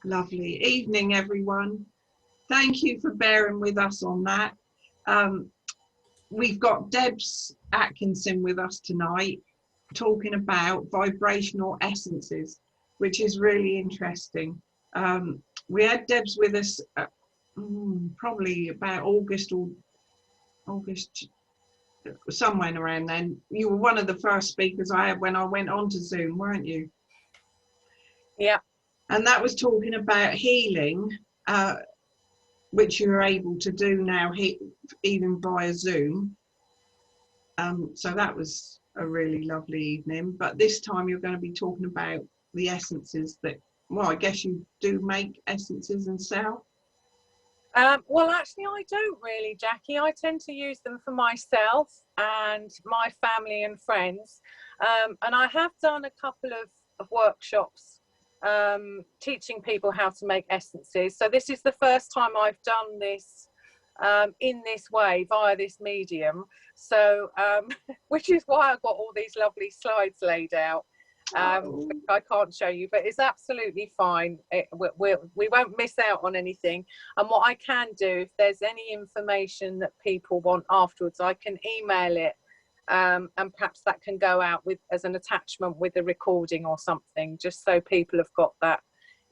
Lovely evening, everyone. Thank you for bearing with us on that. We've got Debs Atkinson with us tonight, talking about vibrational essences, which is really interesting. We had Debs with us probably about August, somewhere around then. You were one of the first speakers I had when I went on to Zoom, weren't you? Yeah. And that was talking about healing, which you're able to do now, even via Zoom. So that was a really lovely evening. But this time you're going to be talking about the essences that, well, I guess you do make essences and sell. Well, actually, I don't really, Jackie. I tend to use them for myself and my family and friends. And I have done a couple of workshops teaching people how to make essences. So this is the first time I've done this in this way via this medium. So which is why I've got all these lovely slides laid out, which I can't show you, but it's absolutely fine. We won't miss out on anything. And what I can do, if there's any information that people want afterwards, I can email it. And perhaps that can go out with as an attachment with the recording or something, just so people have got that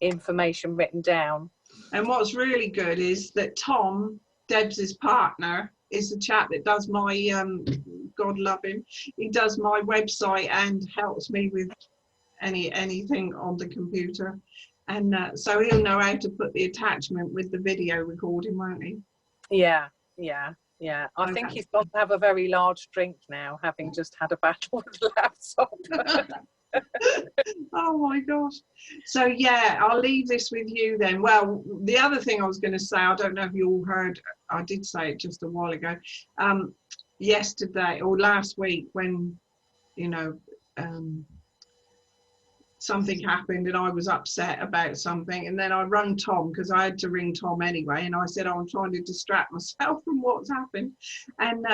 information written down. And what's really good is that Tom, Debs's partner, is the chap that does my, God love him, he does my website and helps me with anything on the computer. And so he'll know how to put the attachment with the video recording, won't he? Yeah. I think he's got to have a very large drink now, having just had a battle with the laptop. Oh my gosh. So yeah, I'll leave this with you then. Well, the other thing I was going to say, I don't know if you all heard, I did say it just a while ago, yesterday or last week, when, you know, something happened and I was upset about something, and then I rang Tom, because I had to ring Tom anyway, and I said, I'm trying to distract myself from what's happened. And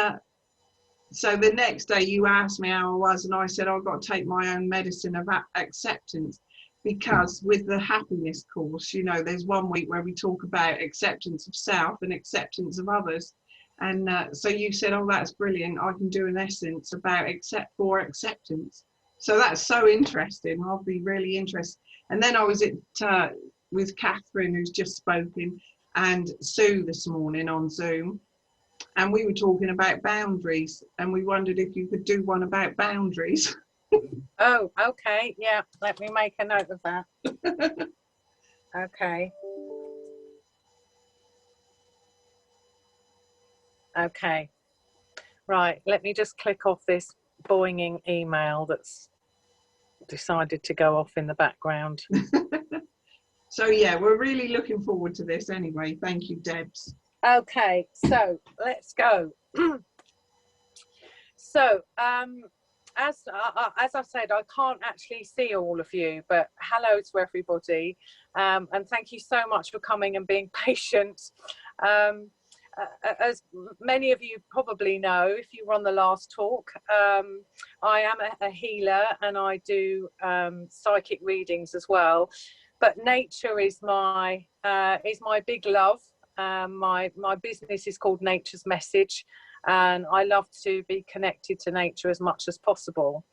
so the next day you asked me how I was, and I said, I've got to take my own medicine of acceptance, because with the happiness course, you know, there's one week where we talk about acceptance of self and acceptance of others. And so you said, oh, that's brilliant, I can do an essence about acceptance. So that's so interesting. I'll be really interested. And then I was with Catherine, who's just spoken, and Sue this morning on Zoom. And we were talking about boundaries, and we wondered if you could do one about boundaries. Oh, okay. Yeah, let me make a note of that. Okay. Okay. Right, let me just click off this boinging email that's decided to go off in the background. So yeah, we're really looking forward to this anyway. Thank you, Debs. Okay, so let's go. So as I said, I can't actually see all of you, but hello to everybody, and thank you so much for coming and being patient. As many of you probably know, if you were on the last talk, I am a healer, and I do psychic readings as well. But nature is my big love. My business is called Nature's Message, and I love to be connected to nature as much as possible.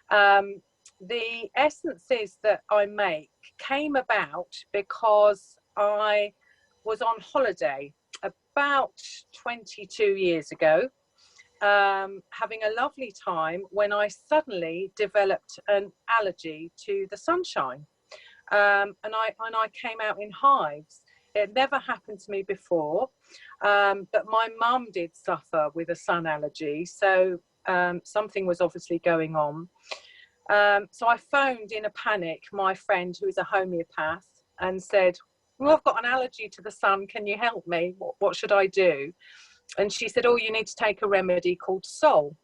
The essences that I make came about because I was on holiday about 22 years ago, having a lovely time, when I suddenly developed an allergy to the sunshine, and I came out in hives. It never happened to me before, but my mum did suffer with a sun allergy, so something was obviously going on. So I phoned in a panic my friend, who is a homeopath, and said, well, I've got an allergy to the sun, can you help me? What should I do? And she said, oh, you need to take a remedy called Sol,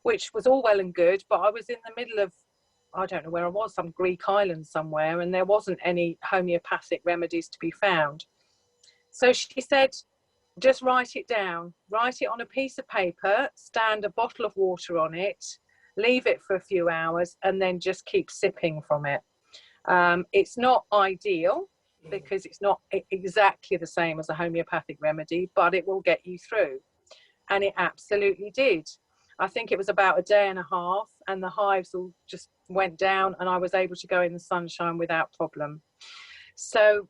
which was all well and good, but I was in the middle of, I don't know where I was, some Greek island somewhere, and there wasn't any homeopathic remedies to be found. So she said, just write it down, write it on a piece of paper, stand a bottle of water on it, leave it for a few hours, and then just keep sipping from it. It's not ideal because it's not exactly the same as a homeopathic remedy, but it will get you through. And it absolutely did. I think it was about a day and a half, and the hives all just went down, and I was able to go in the sunshine without problem. So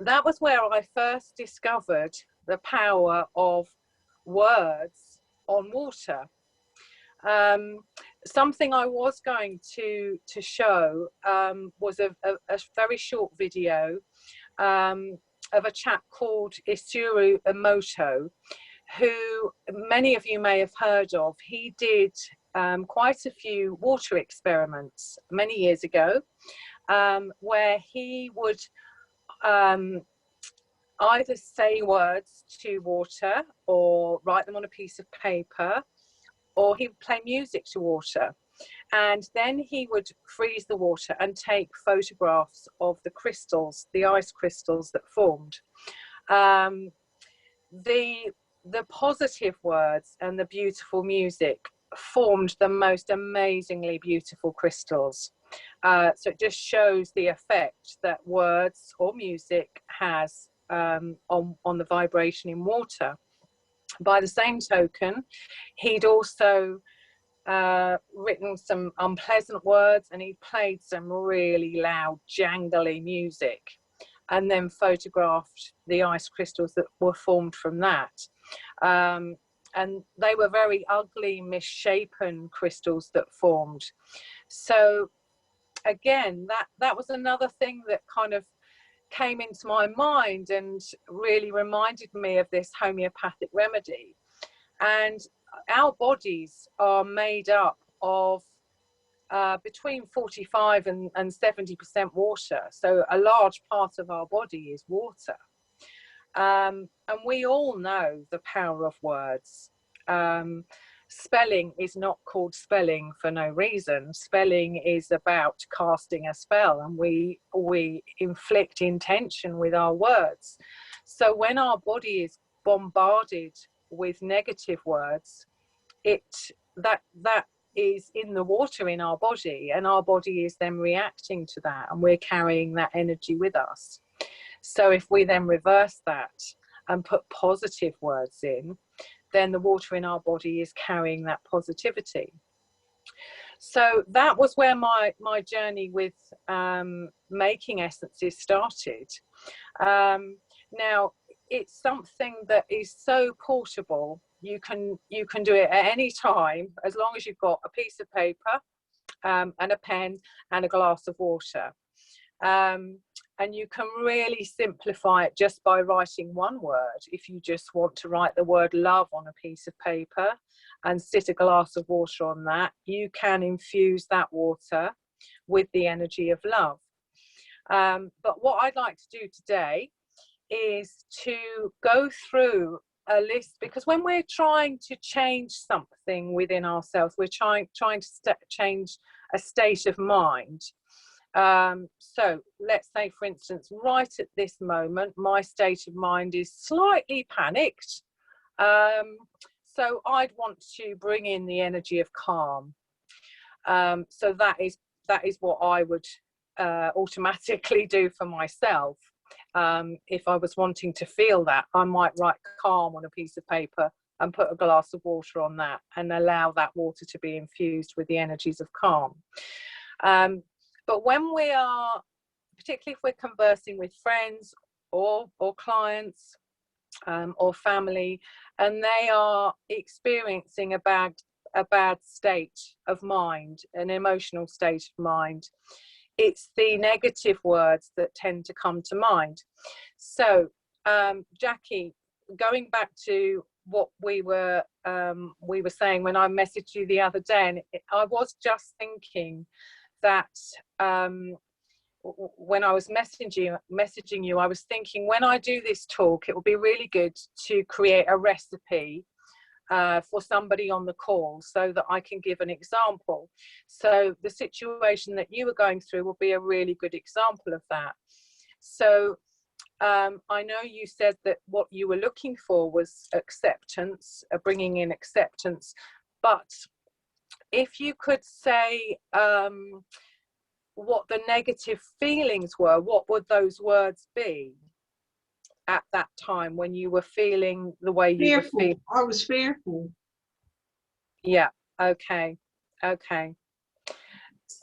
that was where I first discovered the power of words on water. Something I was going to show was a very short video of a chap called Isuru Emoto, who many of you may have heard of. He did quite a few water experiments many years ago, where he would either say words to water or write them on a piece of paper, or he would play music to water. And then he would freeze the water and take photographs of the crystals, the ice crystals that formed. The positive words and the beautiful music formed the most amazingly beautiful crystals. So it just shows the effect that words or music has on the vibration in water. By the same token, he'd also written some unpleasant words, and he played some really loud, jangly music, and then photographed the ice crystals that were formed from that. And they were very ugly, misshapen crystals that formed. So again, that was another thing that kind of came into my mind and really reminded me of this homeopathic remedy. And our bodies are made up of between 45 and 70% water. So a large part of our body is water. And we all know the power of words. Spelling is not called spelling for no reason. Spelling is about casting a spell, and we inflict intention with our words. So when our body is bombarded with negative words, that is in the water in our body, and our body is then reacting to that, and we're carrying that energy with us. So if we then reverse that and put positive words in, then the water in our body is carrying that positivity. So that was where my journey with making essences started. Now, it's something that is so portable. You can do it at any time, as long as you've got a piece of paper and a pen and a glass of water. And you can really simplify it just by writing one word. If you just want to write the word love on a piece of paper and sit a glass of water on that, you can infuse that water with the energy of love. But what I'd like to do today is to go through a list, because when we're trying to change something within ourselves, we're trying to change a state of mind. So let's say, for instance, right at this moment, my state of mind is slightly panicked. So I'd want to bring in the energy of calm. So that is what I would automatically do for myself. If I was wanting to feel that, I might write calm on a piece of paper and put a glass of water on that and allow that water to be infused with the energies of calm. But when we are, particularly if we're conversing with friends or clients or family, and they are experiencing a bad state of mind, an emotional state of mind, it's the negative words that tend to come to mind. So, Jackie, going back to what we were saying when I messaged you the other day, and I was just thinking that when I was messaging you, I was thinking, when I do this talk, it would be really good to create a recipe for somebody on the call so that I can give an example. So the situation that you were going through will be a really good example of that. So I know you said that what you were looking for was acceptance, bringing in acceptance, but if you could say what the negative feelings were, what would those words be at that time when you were feeling the way you were Fearful. feeling? I was fearful. Yeah. Okay.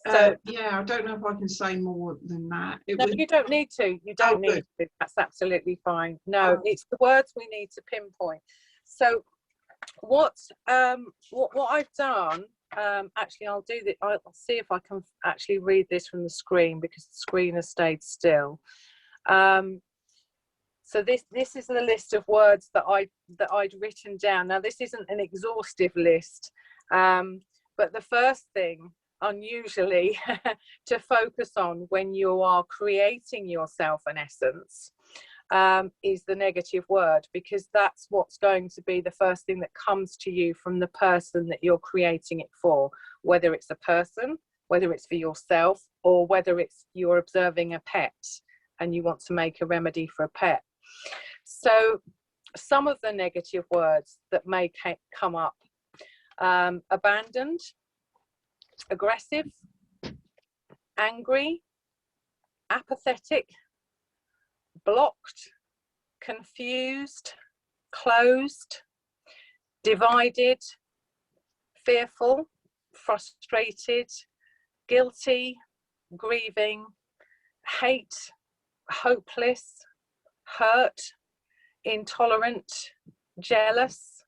So yeah, I don't know if I can say more than that. no, you don't need to. You don't need to. That's absolutely fine. No, it's the words we need to pinpoint. So what I've done, actually I'll do that. I'll see if I can actually read this from the screen because the screen has stayed still. So this is the list of words that I'd written down. Now this isn't an exhaustive list, but the first thing unusually to focus on when you are creating yourself an essence is the negative word, because that's what's going to be the first thing that comes to you from the person that you're creating it for, whether it's a person, whether it's for yourself, or whether it's you're observing a pet and you want to make a remedy for a pet. So some of the negative words that may come up: abandoned, aggressive, angry, apathetic, blocked, confused, closed, divided, fearful, frustrated, guilty, grieving, hate, hopeless, hurt, intolerant, jealous,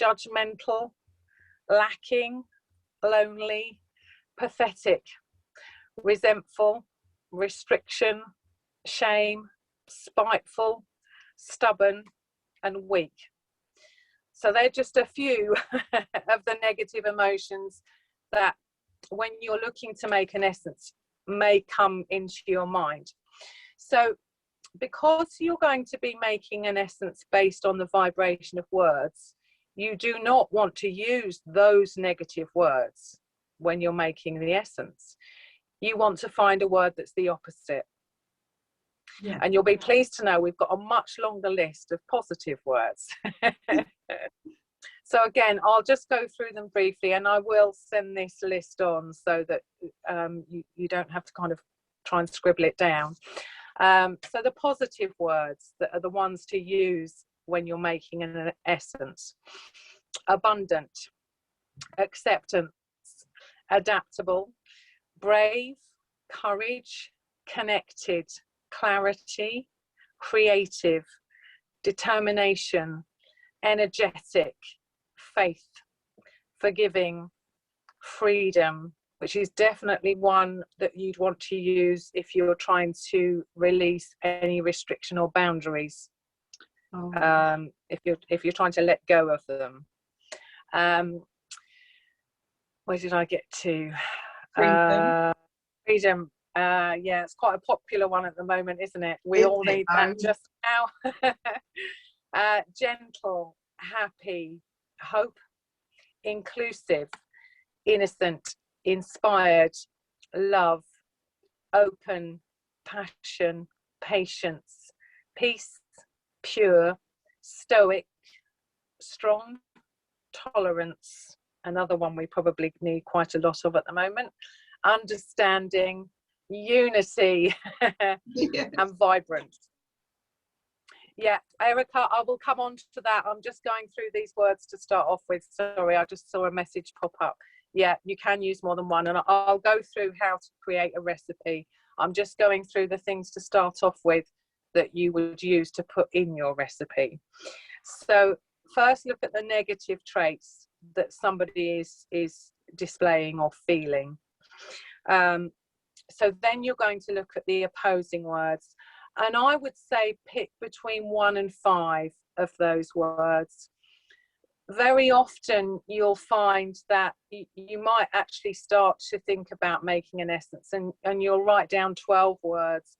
judgmental, lacking, lonely, pathetic, resentful, restriction, shame, spiteful, stubborn, and weak. So they're just a few of the negative emotions that, when you're looking to make an essence, may come into your mind. So because you're going to be making an essence based on the vibration of words, you do not want to use those negative words when you're making the essence. You want to find a word that's the opposite. Yeah. And you'll be pleased to know we've got a much longer list of positive words. So again, I'll just go through them briefly, and I will send this list on so that you don't have to kind of try and scribble it down. So the positive words that are the ones to use when you're making an essence: abundant, acceptance, adaptable, brave, courage, connected, clarity, creative, determination, energetic, faith, forgiving, freedom, which is definitely one that you'd want to use if you're trying to release any restriction or boundaries. If you're trying to let go of them. Where did I get to? Freedom. Yeah, it's quite a popular one at the moment, isn't it? We all need that just now. Gentle, happy, hope, inclusive, innocent, inspired, love, open, passion, patience, peace, pure, stoic, strong, tolerance, another one we probably need quite a lot of at the moment, understanding, unity, yes. And vibrant. Yeah, Erica, I will come on to that. I'm just going through these words to start off with. Sorry, I just saw a message pop up. Yeah, you can use more than one, and I'll go through how to create a recipe. I'm just going through the things to start off with that you would use to put in your recipe. So first, look at the negative traits that somebody is displaying or feeling. So then you're going to look at the opposing words. And I would say pick between 1 and 5 of those words. Very often you'll find that you might actually start to think about making an essence, and you'll write down 12 words.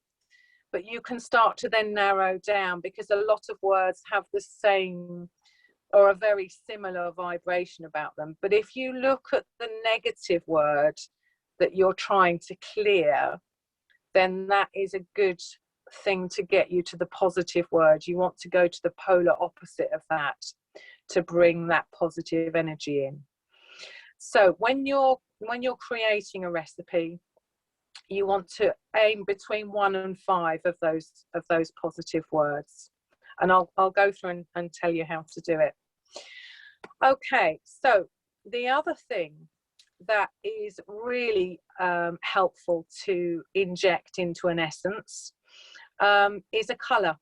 But you can start to then narrow down, because a lot of words have the same or a very similar vibration about them. But if you look at the negative word that you're trying to clear, then that is a good thing to get you to the positive word. You want to go to the polar opposite of that to bring that positive energy in. So when you're creating a recipe, you want to aim between 1 and 5 of those positive words, and I'll go through and tell you how to do it. Okay, so the other thing that is really helpful to inject into an essence is a colour,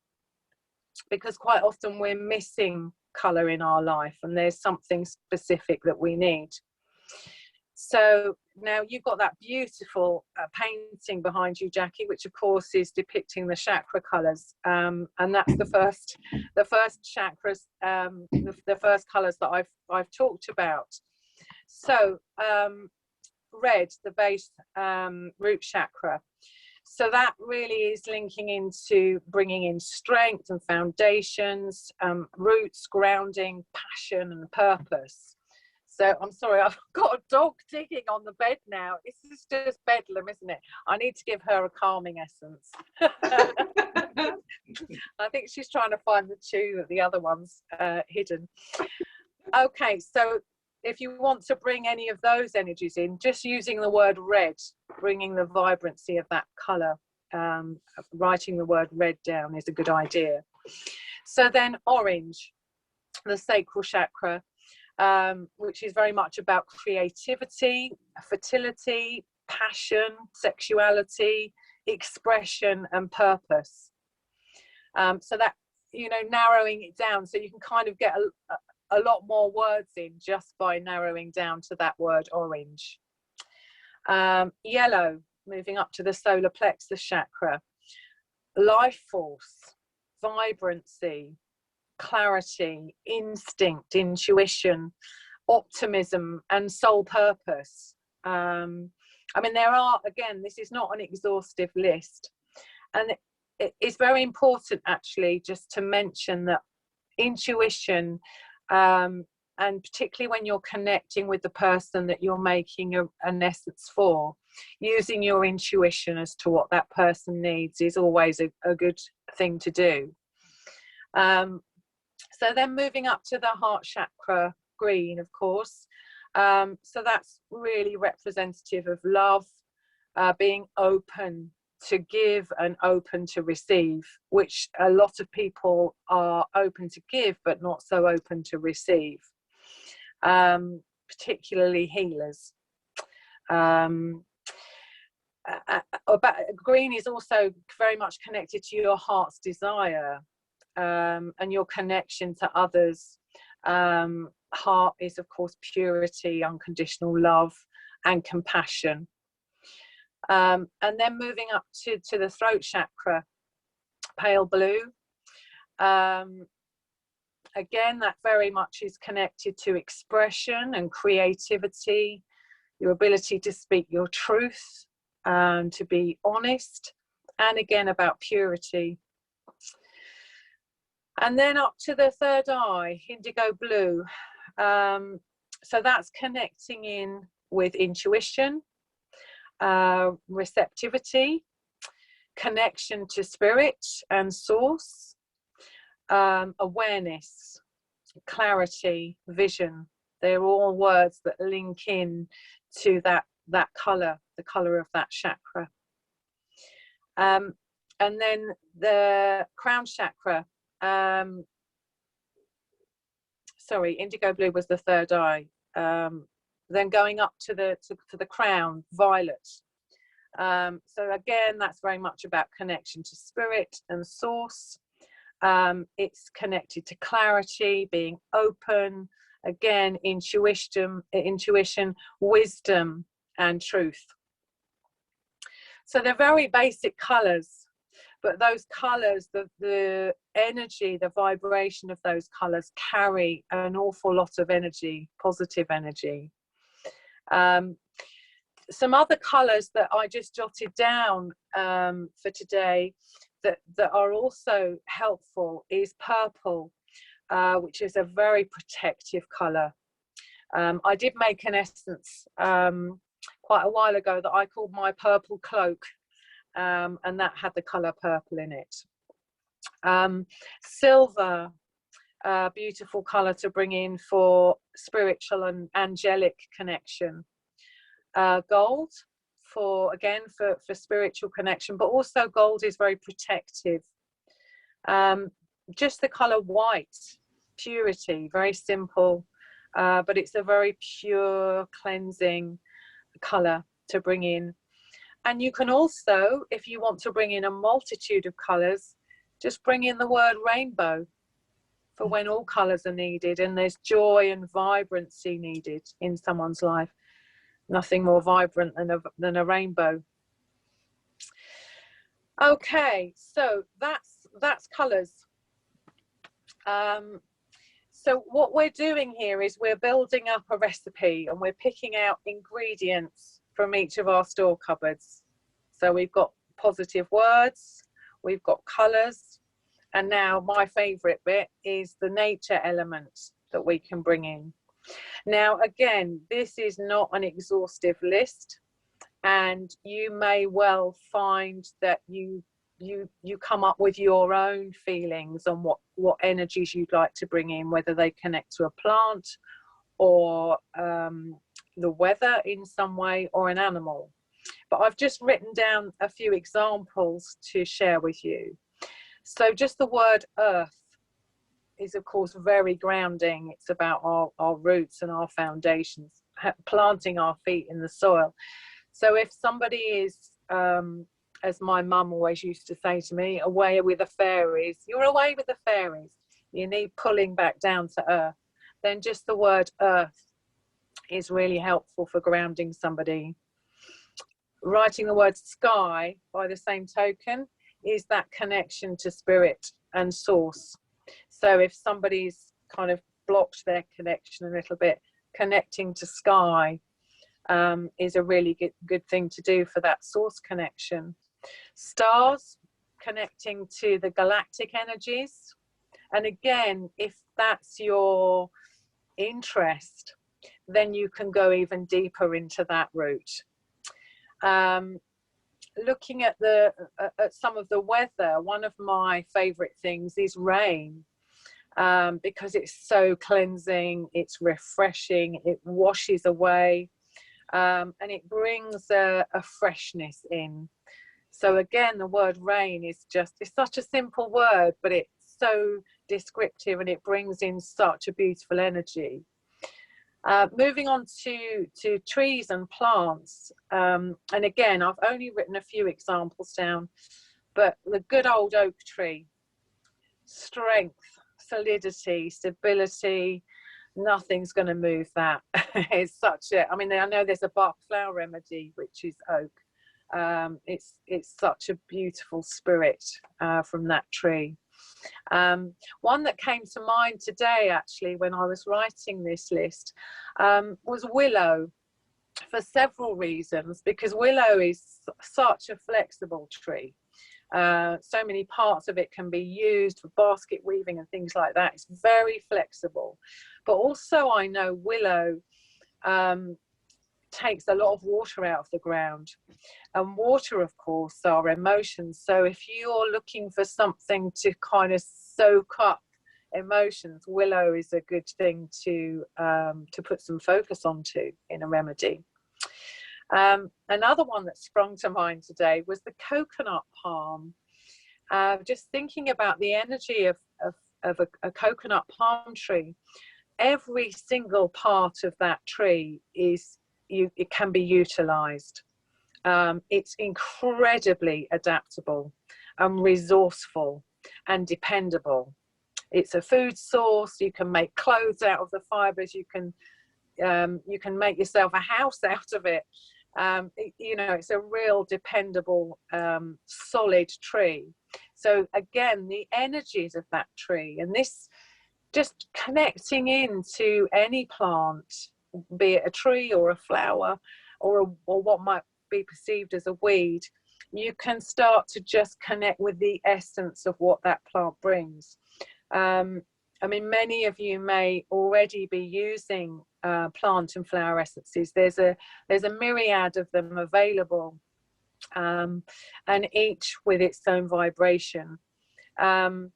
because quite often we're missing colour in our life and there's something specific that we need. So now you've got that beautiful painting behind you, Jackie, which of course is depicting the chakra colours, and that's the first chakras, the first colours that I've talked about. So red, the base root chakra. So that really is linking into bringing in strength and foundations, roots, grounding, passion and purpose. So I'm sorry, I've got a dog digging on the bed now. This is just bedlam, isn't it? I need to give her a calming essence. I think she's trying to find the two that the other one's hidden. Okay, so if you want to bring any of those energies in, just using the word red, bringing the vibrancy of that colour, writing the word red down is a good idea. So then orange, the sacral chakra, which is very much about creativity, fertility, passion, sexuality, expression and purpose. So that, you know, narrowing it down so you can kind of get a lot more words in just by narrowing down to that word orange. Yellow, moving up to the solar plexus chakra, life force, vibrancy, clarity, instinct, intuition, optimism and soul purpose. I mean, there are, again, this is not an exhaustive list, and it's very important actually just to mention that intuition, and particularly when you're connecting with the person that you're making an essence for, using your intuition as to what that person needs is always a good thing to do. So then moving up to the heart chakra, green, of course. So that's really representative of love, being open to give and open to receive, which a lot of people are open to give but not so open to receive, particularly healers. Green is also very much connected to your heart's desire, and your connection to others. Heart is of course purity, unconditional love and compassion. And then moving up to the throat chakra, pale blue. Again, that very much is connected to expression and creativity, your ability to speak your truth, to be honest, and again about purity. And then up to the third eye, indigo blue. So that's connecting in with intuition, receptivity, connection to spirit and source, awareness, clarity, vision. They're all words that link in to that colour, the colour of that chakra. And then the crown chakra, sorry, indigo blue was the third eye. Then going up to the crown, violet. So again, that's very much about connection to spirit and source. It's connected to clarity, being open, again, intuition, wisdom and truth. So they're very basic colours, but those colours, the energy, the vibration of those colours carry an awful lot of energy, positive energy. Some other colours that I just jotted down for today that are also helpful is purple, which is a very protective colour. I did make an essence quite a while ago that I called my purple cloak, and that had the colour purple in it. Silver, beautiful colour to bring in for spiritual and angelic connection. Gold, for, again, for spiritual connection, but also gold is very protective. Just the color white, purity, very simple, but it's a very pure, cleansing color to bring in. And you can also, if you want to bring in a multitude of colors, just bring in the word rainbow for when all colors are needed and there's joy and vibrancy needed in someone's life. Nothing more vibrant than a rainbow. Okay, so that's colors. So what we're doing here is we're building up a recipe and we're picking out ingredients from each of our store cupboards. So we've got positive words, we've got colors, and now my favorite bit is the nature element that we can bring in. Now, again, this is not an exhaustive list, and you may well find that you come up with your own feelings on what energies you'd like to bring in, whether they connect to a plant or the weather in some way, or an animal. But I've just written down a few examples to share with you. So just the word earth is, of course, very grounding. It's about our roots and our foundations, planting our feet in the soil. So if somebody is, as my mum always used to say to me, away with the fairies, you're away with the fairies, you need pulling back down to earth, then just the word earth is really helpful for grounding somebody. Writing the word sky, by the same token, is that connection to spirit and source. So if somebody's kind of blocked their connection a little bit, connecting to sky is a really good thing to do for that source connection. Stars, connecting to the galactic energies. And again, if that's your interest, then you can go even deeper into that route. Looking at some of the weather, one of my favorite things is rain, because it's so cleansing, it's refreshing, it washes away, and it brings a freshness in. So again, the word rain is it's such a simple word, but it's so descriptive and it brings in such a beautiful energy. Moving on to trees and plants, and again, I've only written a few examples down, but the good old oak tree, strength, solidity, stability, nothing's going to move that. It's I mean, I know there's a Bach flower remedy, which is oak. It's such a beautiful spirit from that tree. One that came to mind today, actually, when I was writing this list, was willow, for several reasons, because willow is such a flexible tree. So many parts of it can be used for basket weaving and things like that. It's very flexible. But also I know willow takes a lot of water out of the ground, and water, of course, are emotions. So if you're looking for something to kind of soak up emotions, willow is a good thing to put some focus onto in a remedy. Another one that sprung to mind today was the coconut palm. Just thinking about the energy of a coconut palm tree, every single part of that tree it can be utilized. It's incredibly adaptable and resourceful and dependable. It's a food source. You can make clothes out of the fibers. You can make yourself a house out of it. You know, it's a real dependable, solid tree. So again, the energies of that tree, and this just connecting into any plant, be it a tree or a flower or what might be perceived as a weed, you can start to just connect with the essence of what that plant brings. I mean, many of you may already be using plant and flower essences. There's a myriad of them available, and each with its own vibration. And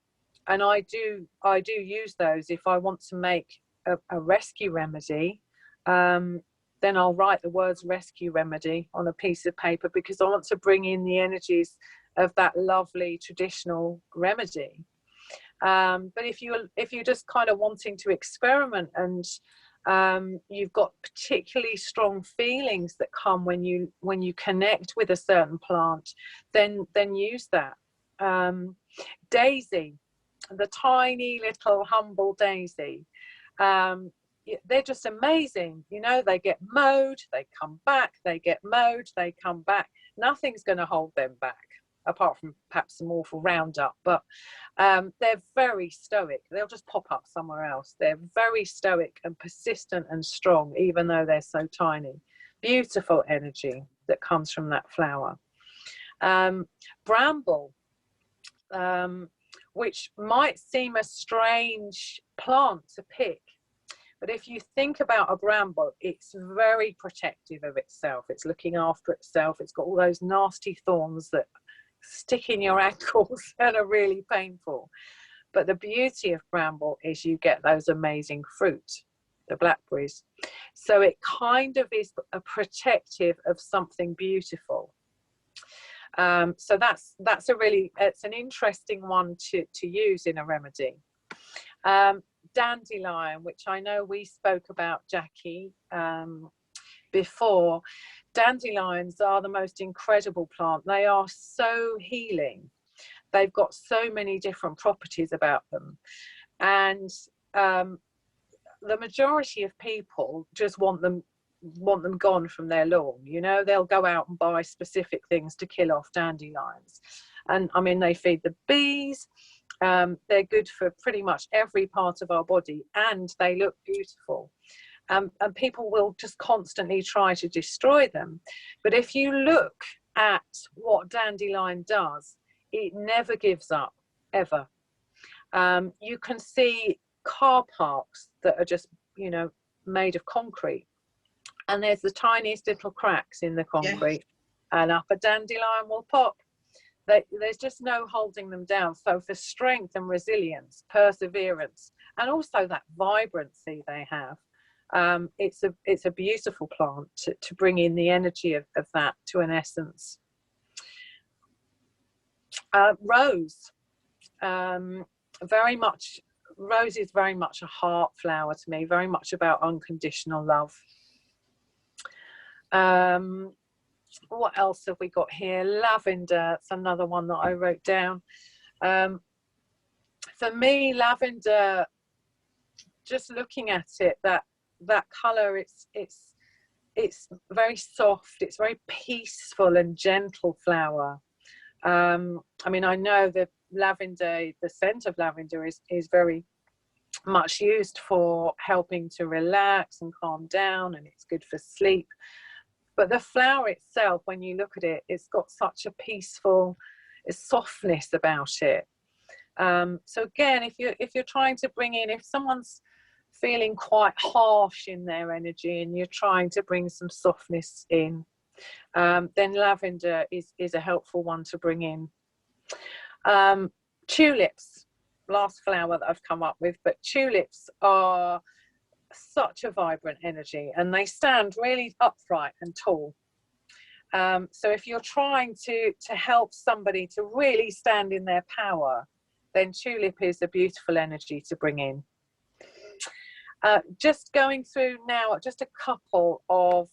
I do use those if I want to make a rescue remedy. Then then I'll write the words rescue remedy on a piece of paper, because I want to bring in the energies of that lovely traditional remedy. But if you're just kind of wanting to experiment, and you've got particularly strong feelings that come when you connect with a certain plant, then use that. Daisy, the tiny little humble daisy, they're just amazing. You know, they get mowed, they come back, they get mowed, they come back. Nothing's going to hold them back, apart from perhaps some awful Roundup. But they're very stoic. They'll just pop up somewhere else. They're very stoic and persistent and strong, even though they're so tiny. Beautiful energy that comes from that flower. Bramble, which might seem a strange plant to pick, but if you think about a bramble, it's very protective of itself. It's looking after itself. It's got all those nasty thorns that stick in your ankles and are really painful. But the beauty of bramble is you get those amazing fruit, the blackberries. So it kind of is a protective of something beautiful. So that's it's an interesting one to use in a remedy. Dandelion, which I know we spoke about, Jackie, before. Dandelions are the most incredible plant. They are so healing. They've got so many different properties about them, and the majority of people just want them gone from their lawn. You know, they'll go out and buy specific things to kill off dandelions, and I mean, they feed the bees. They're good for pretty much every part of our body, and they look beautiful. And people will just constantly try to destroy them. But if you look at what dandelion does, it never gives up, ever. You can see car parks that are just, you know, made of concrete, and there's the tiniest little cracks in the concrete, yes, and up a dandelion will pop. There's just no holding them down. So for strength and resilience, perseverance, and also that vibrancy they have, it's a beautiful plant to bring in the energy of that to an essence. Rose, rose is very much a heart flower to me, very much about unconditional love. What else have we got here? Lavender, it's another one that I wrote down. For me, lavender, just looking at it, that color, it's very soft, it's very peaceful and gentle flower. I mean, I know that lavender, the scent of lavender is very much used for helping to relax and calm down, and it's good for sleep. But the flower itself, when you look at it, it's got such a peaceful softness about it. So again, if you're trying to bring in, if someone's feeling quite harsh in their energy and you're trying to bring some softness in, then lavender is a helpful one to bring in. Tulips, last flower that I've come up with, but tulips are such a vibrant energy, and they stand really upright and tall. So if you're trying to help somebody to really stand in their power, then tulip is a beautiful energy to bring in. Just going through now just a couple of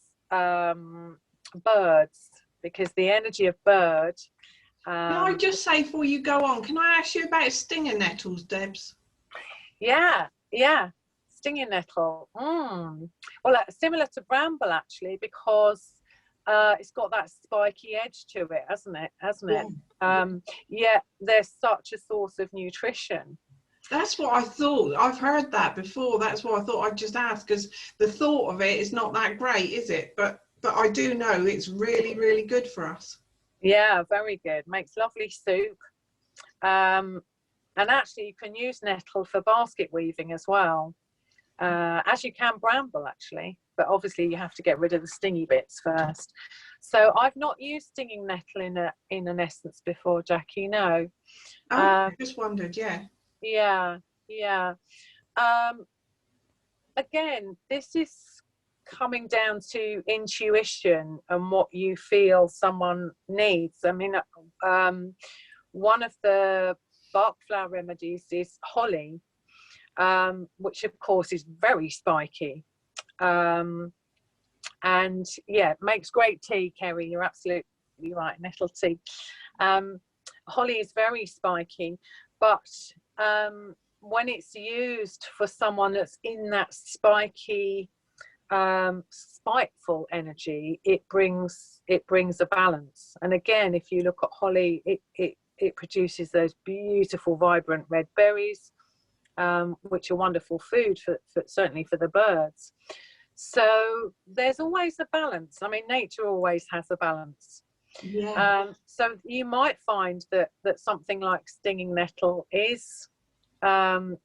birds, because the energy of bird. Can I just say before you go on, can I ask you about stinger nettles, Debs? Yeah. Stinging nettle. Well, similar to bramble actually, because it's got that spiky edge to it, hasn't it? Yeah, they're such a source of nutrition. That's what I thought. I've heard that before. That's what I thought I'd just ask, because the thought of it is not that great, is it? But I do know it's really, really good for us. Yeah, very good. Makes lovely soup. And actually you can use nettle for basket weaving as well. As you can bramble actually, but obviously you have to get rid of the stingy bits first. So I've not used stinging nettle in an essence before, Jackie, no. I just wondered. Yeah. Again, this is coming down to intuition and what you feel someone needs. I mean, one of the bark flower remedies is holly, which of course is very spiky. And yeah, it makes great tea, Kerry. You're absolutely right, nettle tea. Holly is very spiky, but when it's used for someone that's in that spiky, spiteful energy, it brings a balance. And again, if you look at holly, it produces those beautiful vibrant red berries, which are wonderful food for certainly for the birds. So there's always a balance. I mean, nature always has a balance. Yeah. So you might find that something like stinging nettle is, there's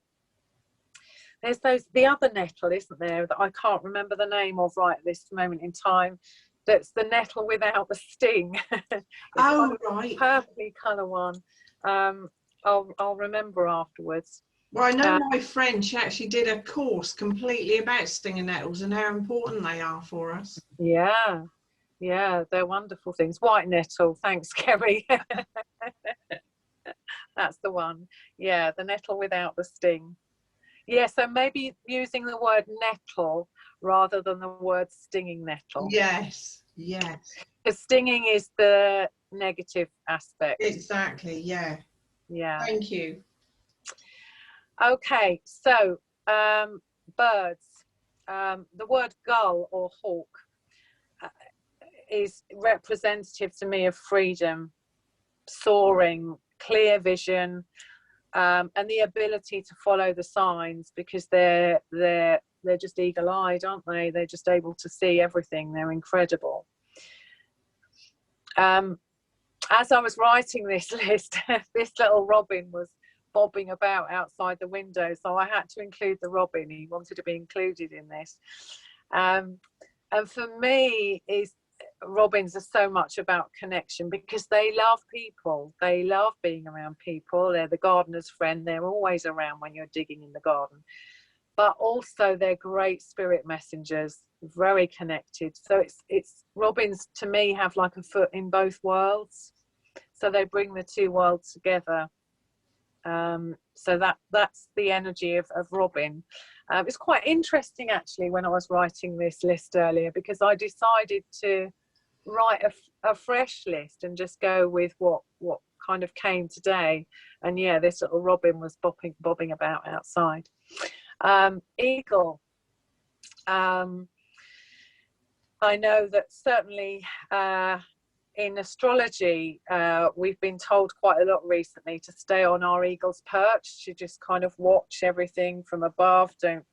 the other nettle, isn't there, that I can't remember the name of right at this moment in time, that's the nettle without the sting. It's Oh, kind of right. purpley colour one. I'll remember afterwards. Well, I know my friend, she actually did a course completely about stinging nettles and how important they are for us. Yeah, they're wonderful things. White nettle, thanks, Kerry. That's the one. Yeah, the nettle without the sting. Yeah, so maybe using the word nettle rather than the word stinging nettle. Yes, yes. Because stinging is the negative aspect. Exactly, yeah. Yeah. Thank you. Okay, so birds. The word gull or hawk is representative to me of freedom, soaring, clear vision, and the ability to follow the signs, because they're just eagle-eyed, aren't they? They're just able to see everything. They're incredible. As I was writing this list, this little robin was bobbing about outside the window, so I had to include the robin. He wanted to be included in this. And for me, robins are so much about connection, because they love people. They love being around people. They're the gardener's friend. They're always around when you're digging in the garden. But also they're great spirit messengers, very connected. So it's robins to me have like a foot in both worlds. So they bring the two worlds together. So that's the energy of robin. It's quite interesting actually when I was writing this list earlier, because I decided to write a fresh list and just go with what kind of came today. And yeah, this little robin was bobbing about outside. Eagle. I know that certainly in astrology, we've been told quite a lot recently to stay on our eagle's perch, to just kind of watch everything from above, don't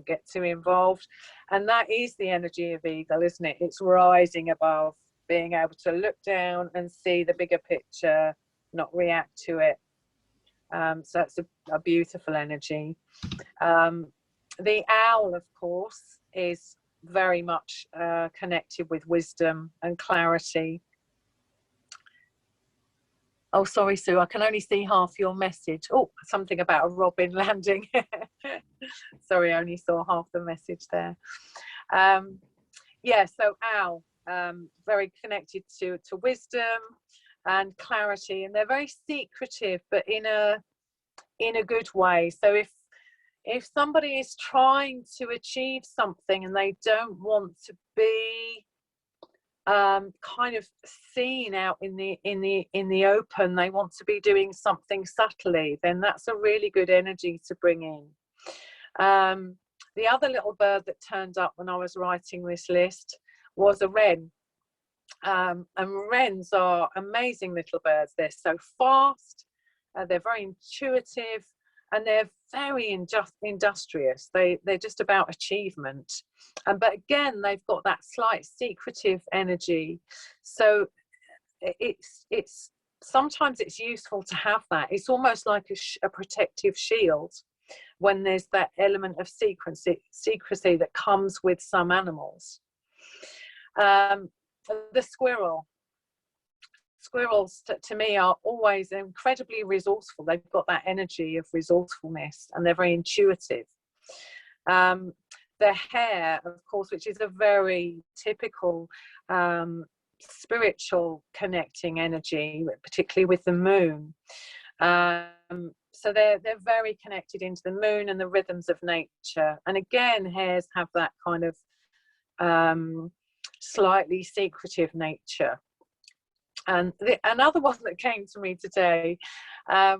get too involved. And that is the energy of eagle, isn't it? It's rising above, being able to look down and see the bigger picture, not react to it. So it's a beautiful energy. The owl, of course, is very much connected with wisdom and clarity. Oh, sorry, Sue, I can only see half your message. Oh, something about a robin landing. Sorry, I only saw half the message there. Yeah, so owl, very connected to wisdom and clarity, and they're very secretive, but in a good way. So if somebody is trying to achieve something and they don't want to be kind of seen out in the open, they want to be doing something subtly, then that's a really good energy to bring in. The other little bird that turned up when I was writing this list was a wren. And wrens are amazing little birds. They're so fast, they're very intuitive, and they're very industrious. They're just about achievement. But again, they've got that slight secretive energy. So it's sometimes it's useful to have that. It's almost like a protective shield when there's that element of secrecy that comes with some animals. The squirrels to me are always incredibly resourceful. They've got that energy of resourcefulness and they're very intuitive. their hair, of course, which is a very typical spiritual connecting energy, particularly with the moon. So they're very connected into the moon and the rhythms of nature. And again, hares have that kind of slightly secretive nature. And another one that came to me today,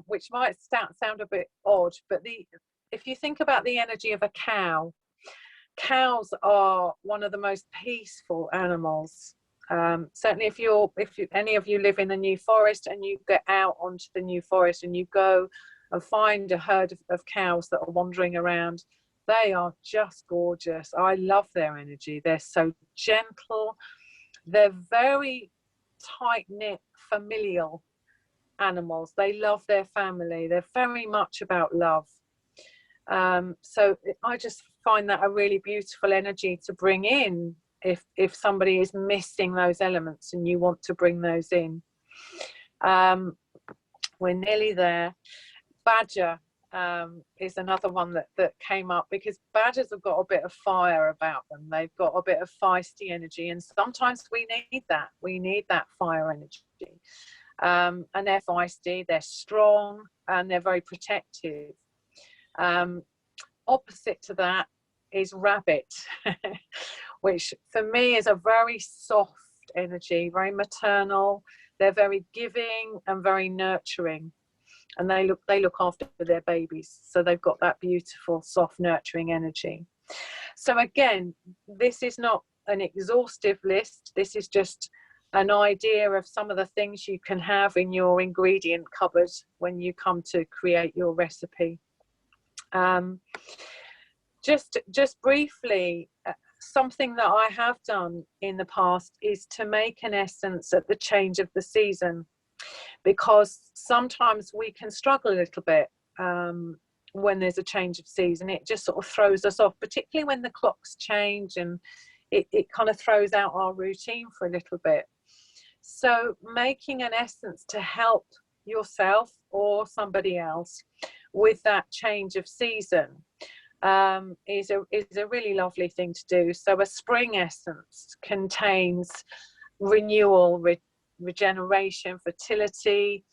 which might sound a bit odd, but if you think about the energy of a cow, cows are one of the most peaceful animals. Certainly if any of you live in the New Forest and you get out onto the New Forest and you go and find a herd of cows that are wandering around, they are just gorgeous. I love their energy. They're so gentle. They're very tight-knit, familial animals. They love their family. They're very much about love. So I just find that a really beautiful energy to bring in if somebody is missing those elements and you want to bring those in. We're nearly there. Badger is another one that came up, because badgers have got a bit of fire about them. They've got a bit of feisty energy, and sometimes we need that fire energy. And they're feisty, they're strong, and they're very protective. Opposite to that is rabbit, which for me is a very soft energy, very maternal. They're very giving and very nurturing, and they look after their babies, so they've got that beautiful soft nurturing energy. So again, this is not an exhaustive list. This is just an idea of some of the things you can have in your ingredient cupboard when you come to create your recipe. Just briefly, something that I have done in the past is to make an essence at the change of the season, because sometimes we can struggle a little bit when there's a change of season. It just sort of throws us off, particularly when the clocks change, and it kind of throws out our routine for a little bit. So making an essence to help yourself or somebody else with that change of season is a really lovely thing to do. So a spring essence contains renewal, regeneration, fertility,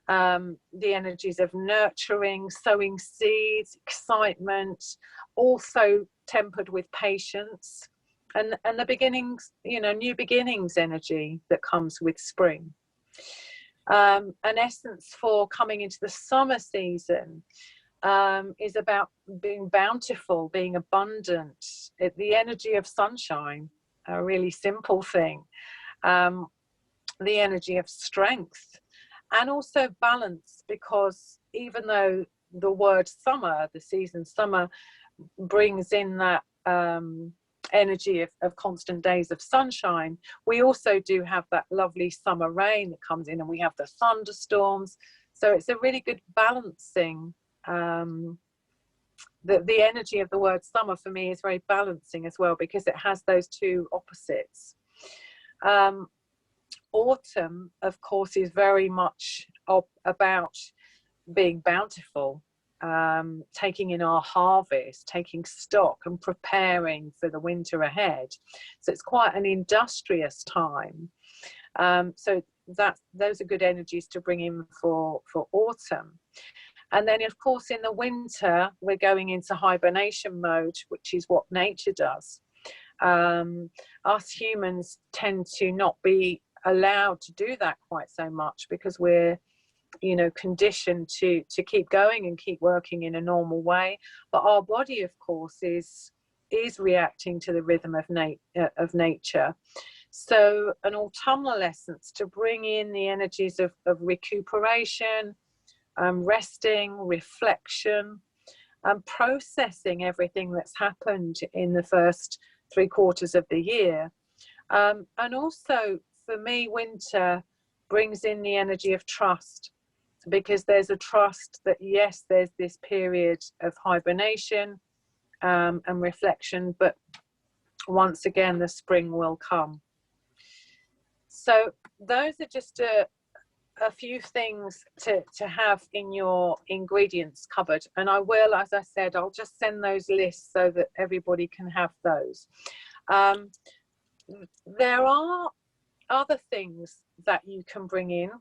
the energies of nurturing, sowing seeds, excitement, also tempered with patience, and the beginnings, new beginnings energy that comes with spring. An essence for coming into the summer season is about being bountiful, being abundant, the energy of sunshine, a really simple thing, the energy of strength, and also balance, because even though the word summer, the season summer, brings in that energy of constant days of sunshine, we also do have that lovely summer rain that comes in, and we have the thunderstorms. So it's a really good balancing. The energy of the word summer for me is very balancing as well, because it has those two opposites. Autumn, of course, is very much about being bountiful, taking in our harvest, taking stock and preparing for the winter ahead. So it's quite an industrious time. So those are good energies to bring in for autumn. And then, of course, in the winter, we're going into hibernation mode, which is what nature does. Us humans tend to not be allowed to do that quite so much, because we're conditioned to keep going and keep working in a normal way. But our body, of course, is reacting to the rhythm of nature. So an autumnal essence to bring in the energies of recuperation, resting, reflection, and processing everything that's happened in the first 3 quarters of the year. And also, for me, winter brings in the energy of trust, because there's a trust that, yes, there's this period of hibernation and reflection, but once again, the spring will come. So those are just a few things to have in your ingredients cupboard, and I will, as I said, I'll just send those lists so that everybody can have those. There are other things that you can bring in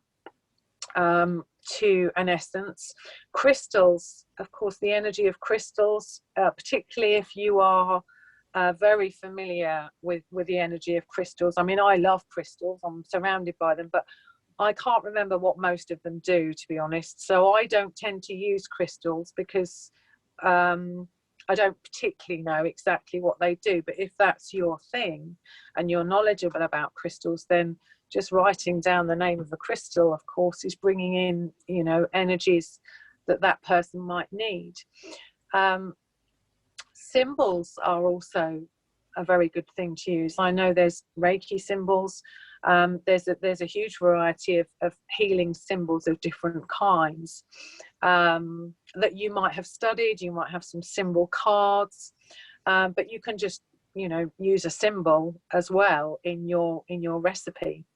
to an essence. Crystals, of course, the energy of crystals, particularly if you are very familiar with the energy of crystals. I mean, I love crystals, I'm surrounded by them, but I can't remember what most of them do, to be honest. So I don't tend to use crystals because I don't particularly know exactly what they do. But if that's your thing and you're knowledgeable about crystals, then just writing down the name of a crystal, of course, is bringing in, you know, energies that person might need. Symbols are also a very good thing to use. I know there's Reiki symbols. There's a huge variety of healing symbols of different kinds that you might have studied. You might have some symbol cards, but you can just, you know, use a symbol as well in your recipe.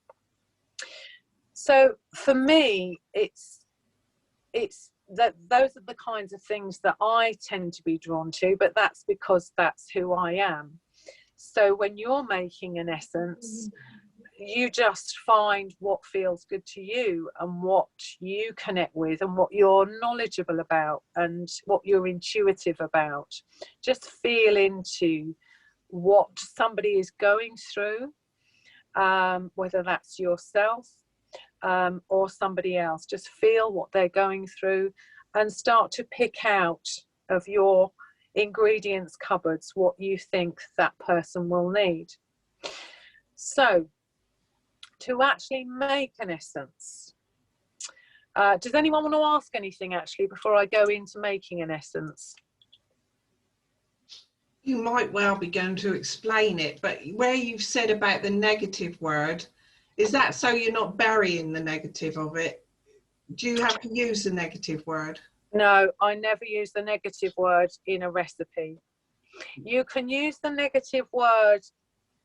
So for me, it's that those are the kinds of things that I tend to be drawn to, but that's because that's who I am. So when you're making an essence, you just find what feels good to you and what you connect with and what you're knowledgeable about and what you're intuitive about. Just feel into what somebody is going through, whether that's yourself or somebody else. Just feel what they're going through and start to pick out of your ingredients cupboards what you think that person will need. So to actually make an essence, does anyone want to ask anything actually before I go into making an essence? You might well be going to explain it, but where you've said about the negative word, is that so you're not burying the negative of it? Do you have to use the negative word? No, I never use the negative word in a recipe. You can use the negative word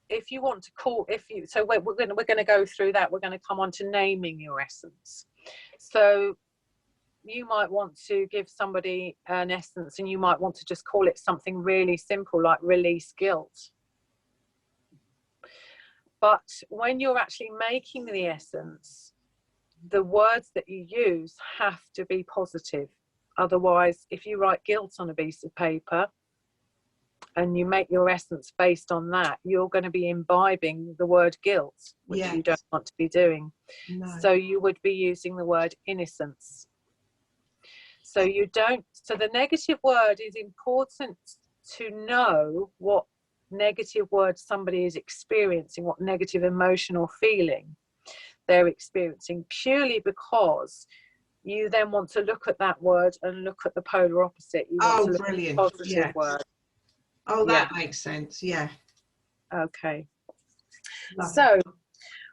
if you want to call, so we're going to go through that. We're going to come on to naming your essence. So you might want to give somebody an essence and you might want to just call it something really simple like release guilt. But when you're actually making the essence, the words that you use have to be positive. Otherwise, if you write guilt on a piece of paper and you make your essence based on that, you're going to be imbibing the word guilt, which yes. You don't want to be doing. No. So you would be using the word innocence. So you don't, so the negative word is important to know what negative word somebody is experiencing, what negative emotion or feeling they're experiencing, purely because you then want to look at that word and look at the polar opposite. You want to look brilliant. At the positive word. Oh, that makes sense. Yeah. Okay. So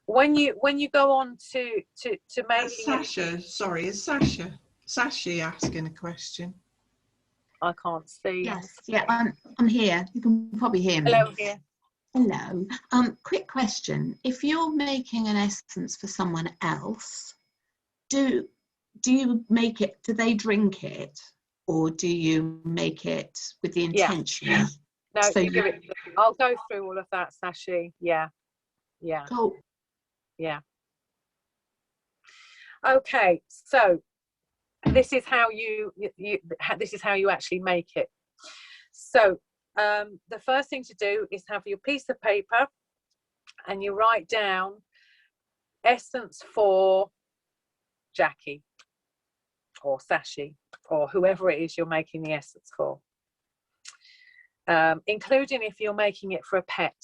when you go on to making Sasha, sorry, is Sasha asking a question? I can't see. Yes, yeah, I'm here. You can probably hear me. Hello, here. Hello. Quick question. If you're making an essence for someone else, do you make it, do they drink it? Or do you make it with the intention? Yeah. No, so you give it, I'll go through all of that, Sashi. Yeah. Yeah. Cool. Yeah. Okay, so this is how this is how you actually make it. So the first thing to do is have your piece of paper and you write down essence for Jackie or Sashi or whoever it is you're making the essence for, including if you're making it for a pet.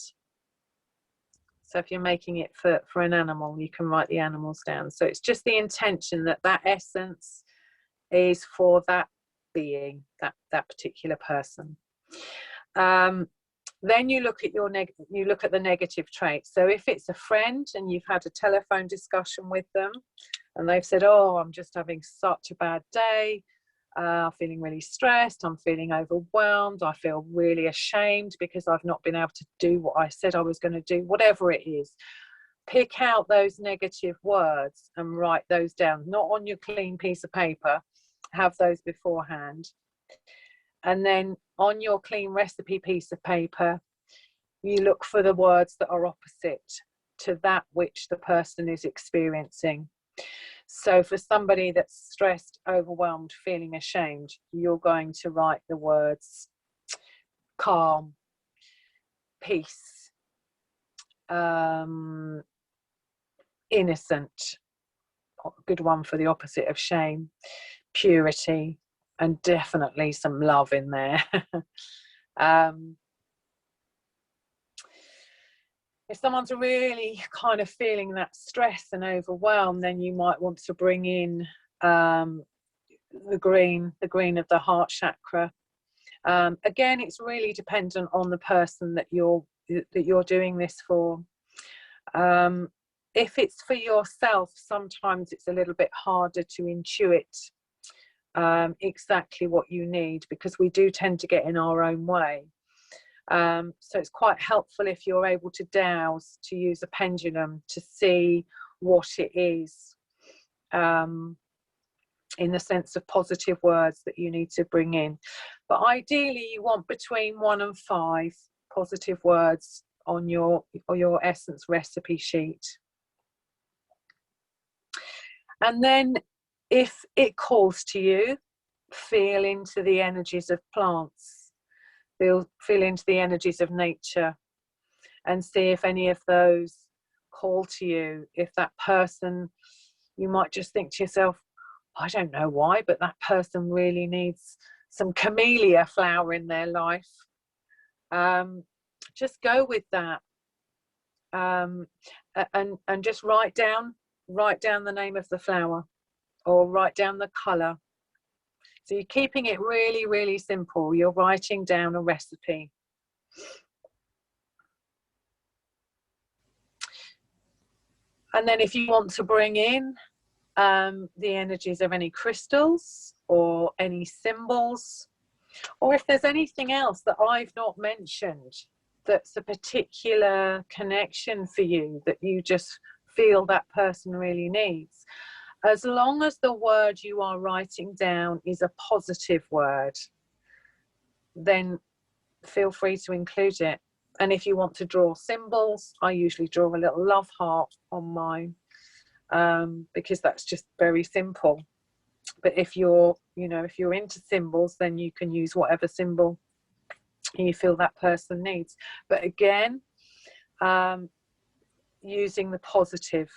So if you're making it for an animal, you can write the animals down. So it's just the intention that that essence is for that being, that particular person. Then you look at the negative traits. So if it's a friend and you've had a telephone discussion with them and they've said, oh, I'm just having such a bad day, I'm feeling really stressed, I'm feeling overwhelmed, I feel really ashamed because I've not been able to do what I said I was going to do, whatever it is, pick out those negative words and write those down, not on your clean piece of paper, have those beforehand. And then on your clean recipe piece of paper, you look for the words that are opposite to that which the person is experiencing. So for somebody that's stressed, overwhelmed, feeling ashamed, you're going to write the words calm, peace, innocent, good one for the opposite of shame, purity, and definitely some love in there. If someone's really kind of feeling that stress and overwhelm, then you might want to bring in the green of the heart chakra. Again, it's really dependent on the person that you're doing this for. If it's for yourself, sometimes it's a little bit harder to intuit exactly what you need, because we do tend to get in our own way. So it's quite helpful if you're able to dowse, to use a pendulum to see what it is, in the sense of positive words that you need to bring in. But ideally you want between 1 and 5 positive words on your essence recipe sheet. And then if it calls to you, feel into the energies of plants. Feel into the energies of nature, and see if any of those call to you. If that person, you might just think to yourself, I don't know why, but that person really needs some camellia flower in their life. Just go with that, and just write down the name of the flower, or write down the colour. So you're keeping it really, really simple. You're writing down a recipe. And then if you want to bring in the energies of any crystals or any symbols, or if there's anything else that I've not mentioned that's a particular connection for you that you just feel that person really needs, as long as the word you are writing down is a positive word, then feel free to include it. And if you want to draw symbols, I usually draw a little love heart on mine, because that's just very simple. But if you're into symbols, then you can use whatever symbol you feel that person needs. But again, using the positive.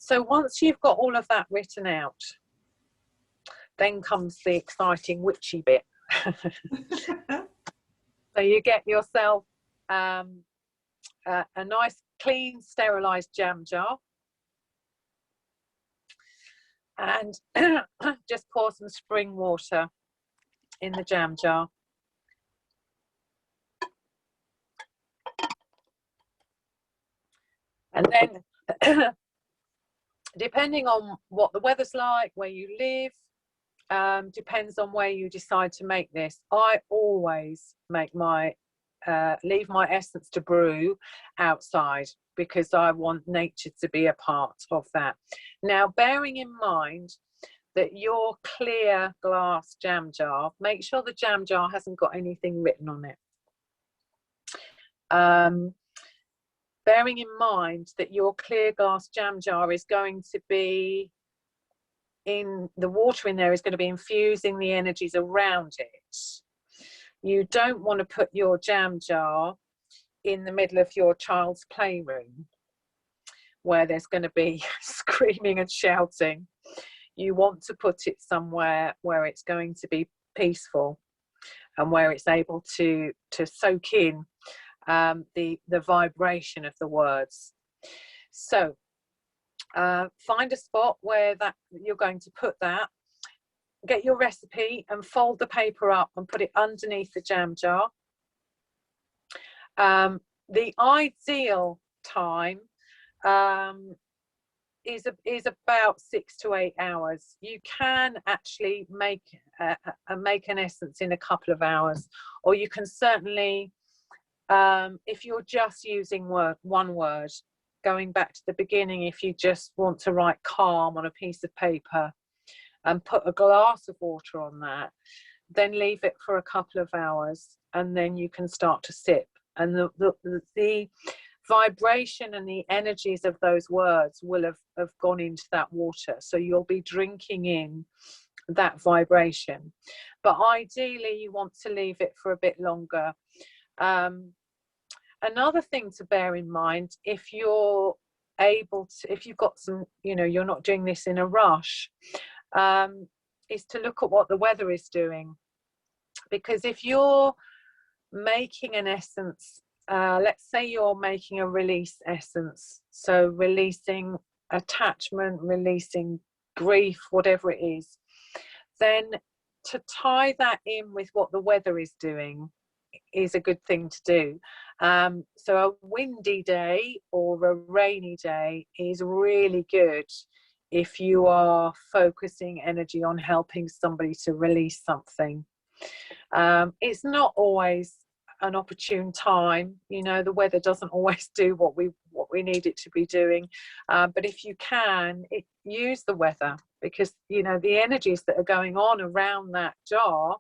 So once you've got all of that written out, then comes the exciting witchy bit. So you get yourself a nice, clean, sterilised jam jar, and just pour some spring water in the jam jar. And then depending on what the weather's like, where you live, depends on where you decide to make this. I always make leave my essence to brew outside, because I want nature to be a part of that. Now, bearing in mind that your clear glass jam jar, make sure the jam jar hasn't got anything written on it. Bearing in mind that your clear glass jam jar is going to be the water in there is going to be infusing the energies around it. You don't want to put your jam jar in the middle of your child's playroom where there's going to be screaming and shouting. You want to put it somewhere where it's going to be peaceful and where it's able to soak in the vibration of the words. So find a spot where that you're going to put that. Get your recipe and fold the paper up and put it underneath the jam jar. The ideal time is about 6 to 8 hours. You can actually make an essence in a couple of hours, or you can certainly If you're just using one word, going back to the beginning, if you just want to write calm on a piece of paper and put a glass of water on that, then leave it for a couple of hours, and then you can start to sip. And the vibration and the energies of those words will have gone into that water. So you'll be drinking in that vibration. But ideally, you want to leave it for a bit longer. Another thing to bear in mind, if you're able to, if you've got some, you're not doing this in a rush, is to look at what the weather is doing. Because if you're making an essence, let's say you're making a release essence, so releasing attachment, releasing grief, whatever it is, then to tie that in with what the weather is doing is a good thing to do. So a windy day or a rainy day is really good if you are focusing energy on helping somebody to release something. It's not always an opportune time, the weather doesn't always do what we need it to be doing, but if you can, use the weather, because the energies that are going on around that jar,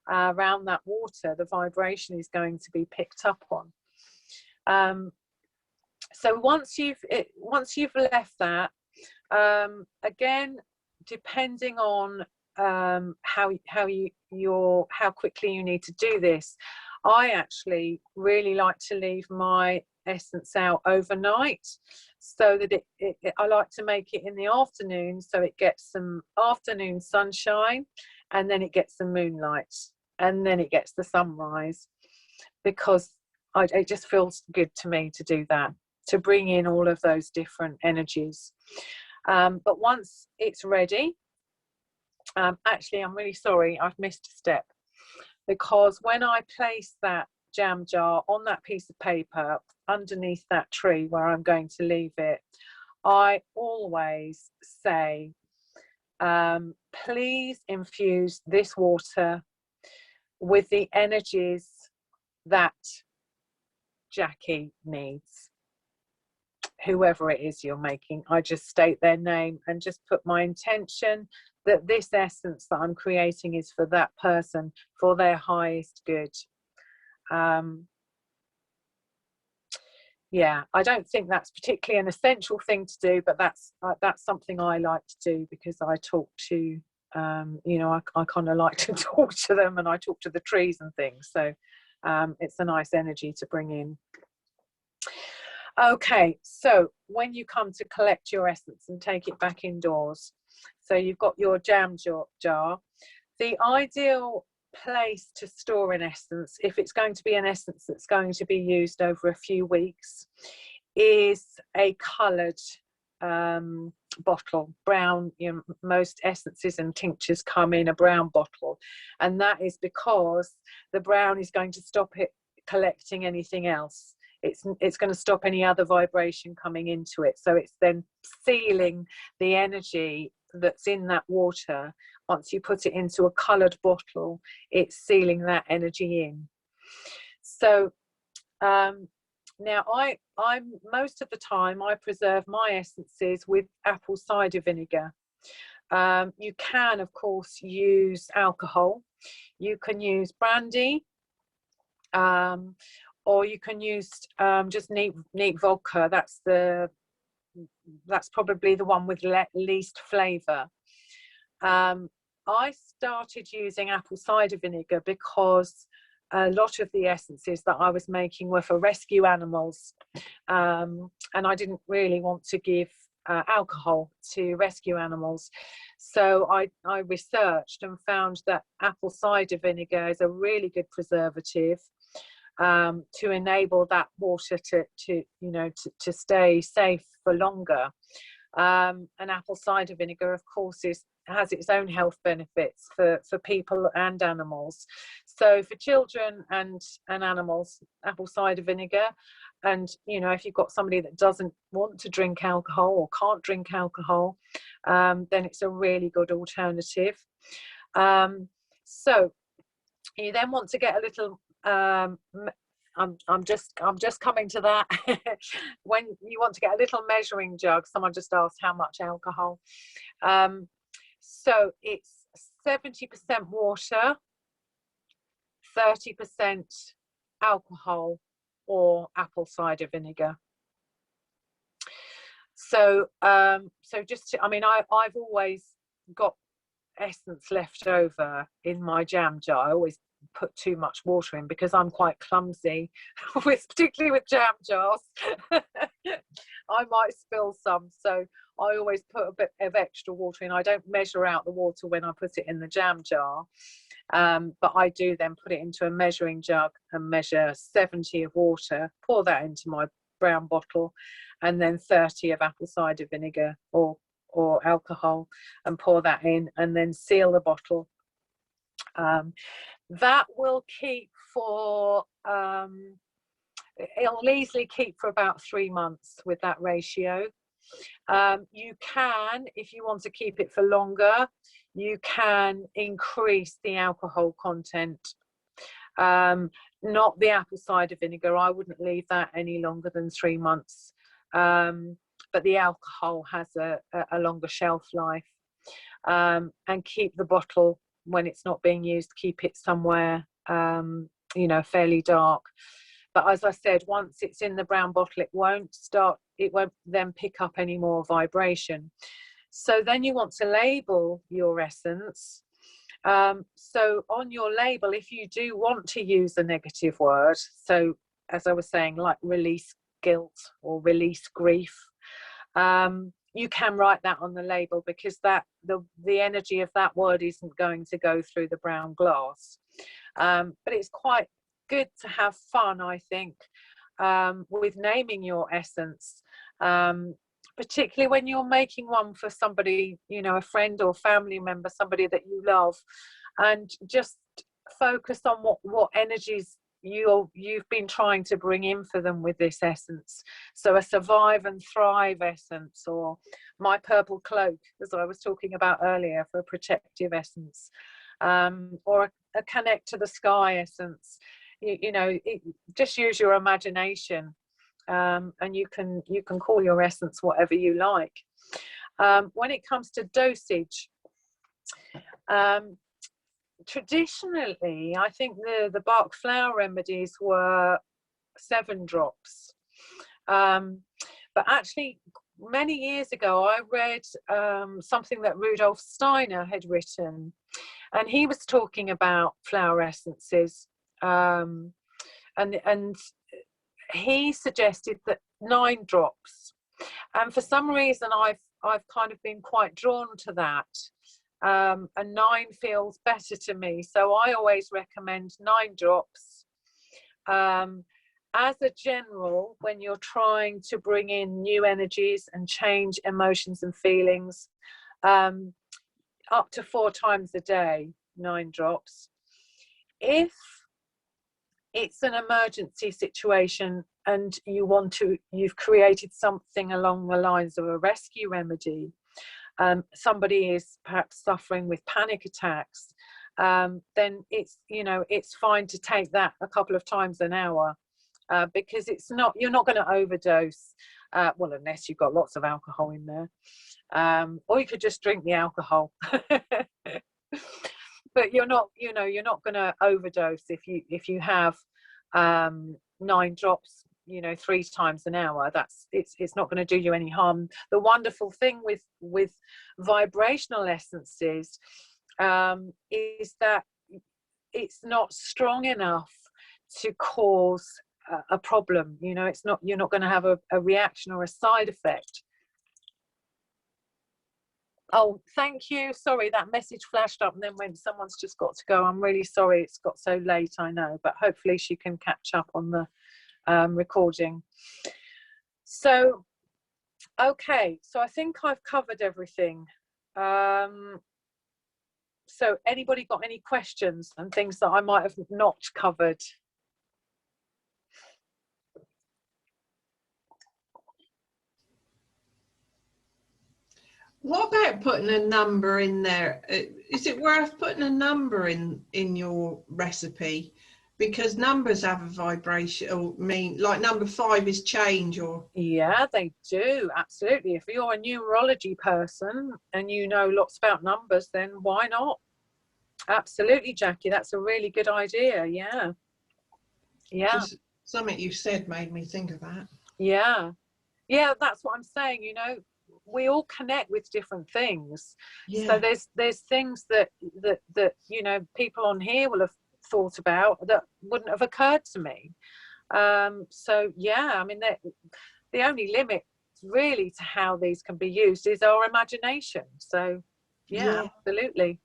around that water, the vibration is going to be picked up on. So once you've left that, again, depending on how quickly you need to do this, I actually really like to leave my essence out overnight, so that I like to make it in the afternoon, so it gets some afternoon sunshine, and then it gets some moonlight, and then it gets the sunrise, because it just feels good to me to do that, to bring in all of those different energies. But once it's ready, actually, I'm really sorry, I've missed a step, because when I place that jam jar on that piece of paper underneath that tree where I'm going to leave it, I always say, please infuse this water with the energies that Jackie needs. Whoever it is you're making, I just state their name and just put my intention that this essence that I'm creating is for that person, for their highest good. Yeah, I don't think that's particularly an essential thing to do, but that's something I like to do, because I talk to, I kind of like to talk to them, and I talk to the trees and things. So it's a nice energy to bring in. Okay, so when you come to collect your essence and take it back indoors, so you've got your jam jar, the ideal place to store an essence, if it's going to be an essence that's going to be used over a few weeks, is a coloured bottle, brown. Most essences and tinctures come in a brown bottle, and that is because the brown is going to stop it collecting anything else. It's going to stop any other vibration coming into it, so it's then sealing the energy that's in that water. Once you put it into a coloured bottle, it's sealing that energy in. So now I'm most of the time I preserve my essences with apple cider vinegar. You can of course use alcohol, you can use brandy, or you can use just neat vodka. That's probably the one with least flavour. I started using apple cider vinegar because a lot of the essences that I was making were for rescue animals, and I didn't really want to give alcohol to rescue animals. So I researched and found that apple cider vinegar is a really good preservative, to enable that water to stay safe for longer. And apple cider vinegar, of course, has its own health benefits for people and animals. So for children and animals, apple cider vinegar. And if you've got somebody that doesn't want to drink alcohol or can't drink alcohol, then it's a really good alternative. So you then want to get a little I'm just coming to that. When you want to get a little measuring jug, someone just asked how much alcohol. So it's 70% water, 30% alcohol, or apple cider vinegar. So just to, I mean, I've always got essence left over in my jam jar. I always put too much water in because I'm quite clumsy particularly with jam jars. I might spill some, so I always put a bit of extra water in. I don't measure out the water when I put it in the jam jar, but I do then put it into a measuring jug and measure 70 of water, pour that into my brown bottle, and then 30 of apple cider vinegar or alcohol, and pour that in, and then seal the bottle. That will keep for it'll easily keep for about 3 months with that ratio. You can, if you want to keep it for longer, you can increase the alcohol content. Not the apple cider vinegar. I wouldn't leave that any longer than 3 months. But the alcohol has a longer shelf life. And keep the bottle, when it's not being used, keep it somewhere fairly dark. But as I said, once it's in the brown bottle, it won't then pick up any more vibration. So then you want to label your essence. So on your label, if you do want to use a negative word, so as I was saying, like release guilt or release grief, you can write that on the label, because that the energy of that word isn't going to go through the brown glass. But it's quite good to have fun, I think, with naming your essence, particularly when you're making one for somebody, a friend or family member, somebody that you love, and just focus on what energies you've been trying to bring in for them with this essence. So a survive and thrive essence, or my purple cloak, as I was talking about earlier, for a protective essence, or a connect to the sky essence. Just use your imagination, and you can call your essence whatever you like. When it comes to dosage, traditionally, I think the Bach flower remedies were 7 drops. But actually, many years ago, I read something that Rudolf Steiner had written, and he was talking about flower essences, and he suggested that 9 drops. And for some reason, I've kind of been quite drawn to that. And 9 feels better to me, so I always recommend 9 drops. As a general, when you're trying to bring in new energies and change emotions and feelings, up to 4 times a day, 9 drops. If it's an emergency situation and you've created something along the lines of a rescue remedy, somebody is perhaps suffering with panic attacks, then it's fine to take that a couple of times an hour, because you're not going to overdose, well, unless you've got lots of alcohol in there, or you could just drink the alcohol. But you're not going to overdose if you have 9 drops 3 times an hour. It's not going to do you any harm. The wonderful thing with vibrational essences is that it's not strong enough to cause a problem. You're not going to have a reaction or a side effect. Oh, thank you. Sorry, that message flashed up and then when someone's just got to go. I'm really sorry it's got so late, I know, but hopefully she can catch up on the recording. So, okay, so I think I've covered everything. So anybody got any questions and things that I might have not covered? What about putting a number in there? Is it worth putting a number in your recipe? because numbers have a vibration, or mean like number 5 is change, or Yeah, they do, absolutely. If you're a numerology person and you know lots about numbers, then why not? Absolutely, Jackie, that's a really good idea. Yeah, just something you said made me think of that. yeah, that's what I'm saying. You know, we all connect with different things. So there's things that you know, people on here will have thought about that wouldn't have occurred to me. So yeah, I mean, the only limit really to how these can be used is our imagination. So yeah. Absolutely.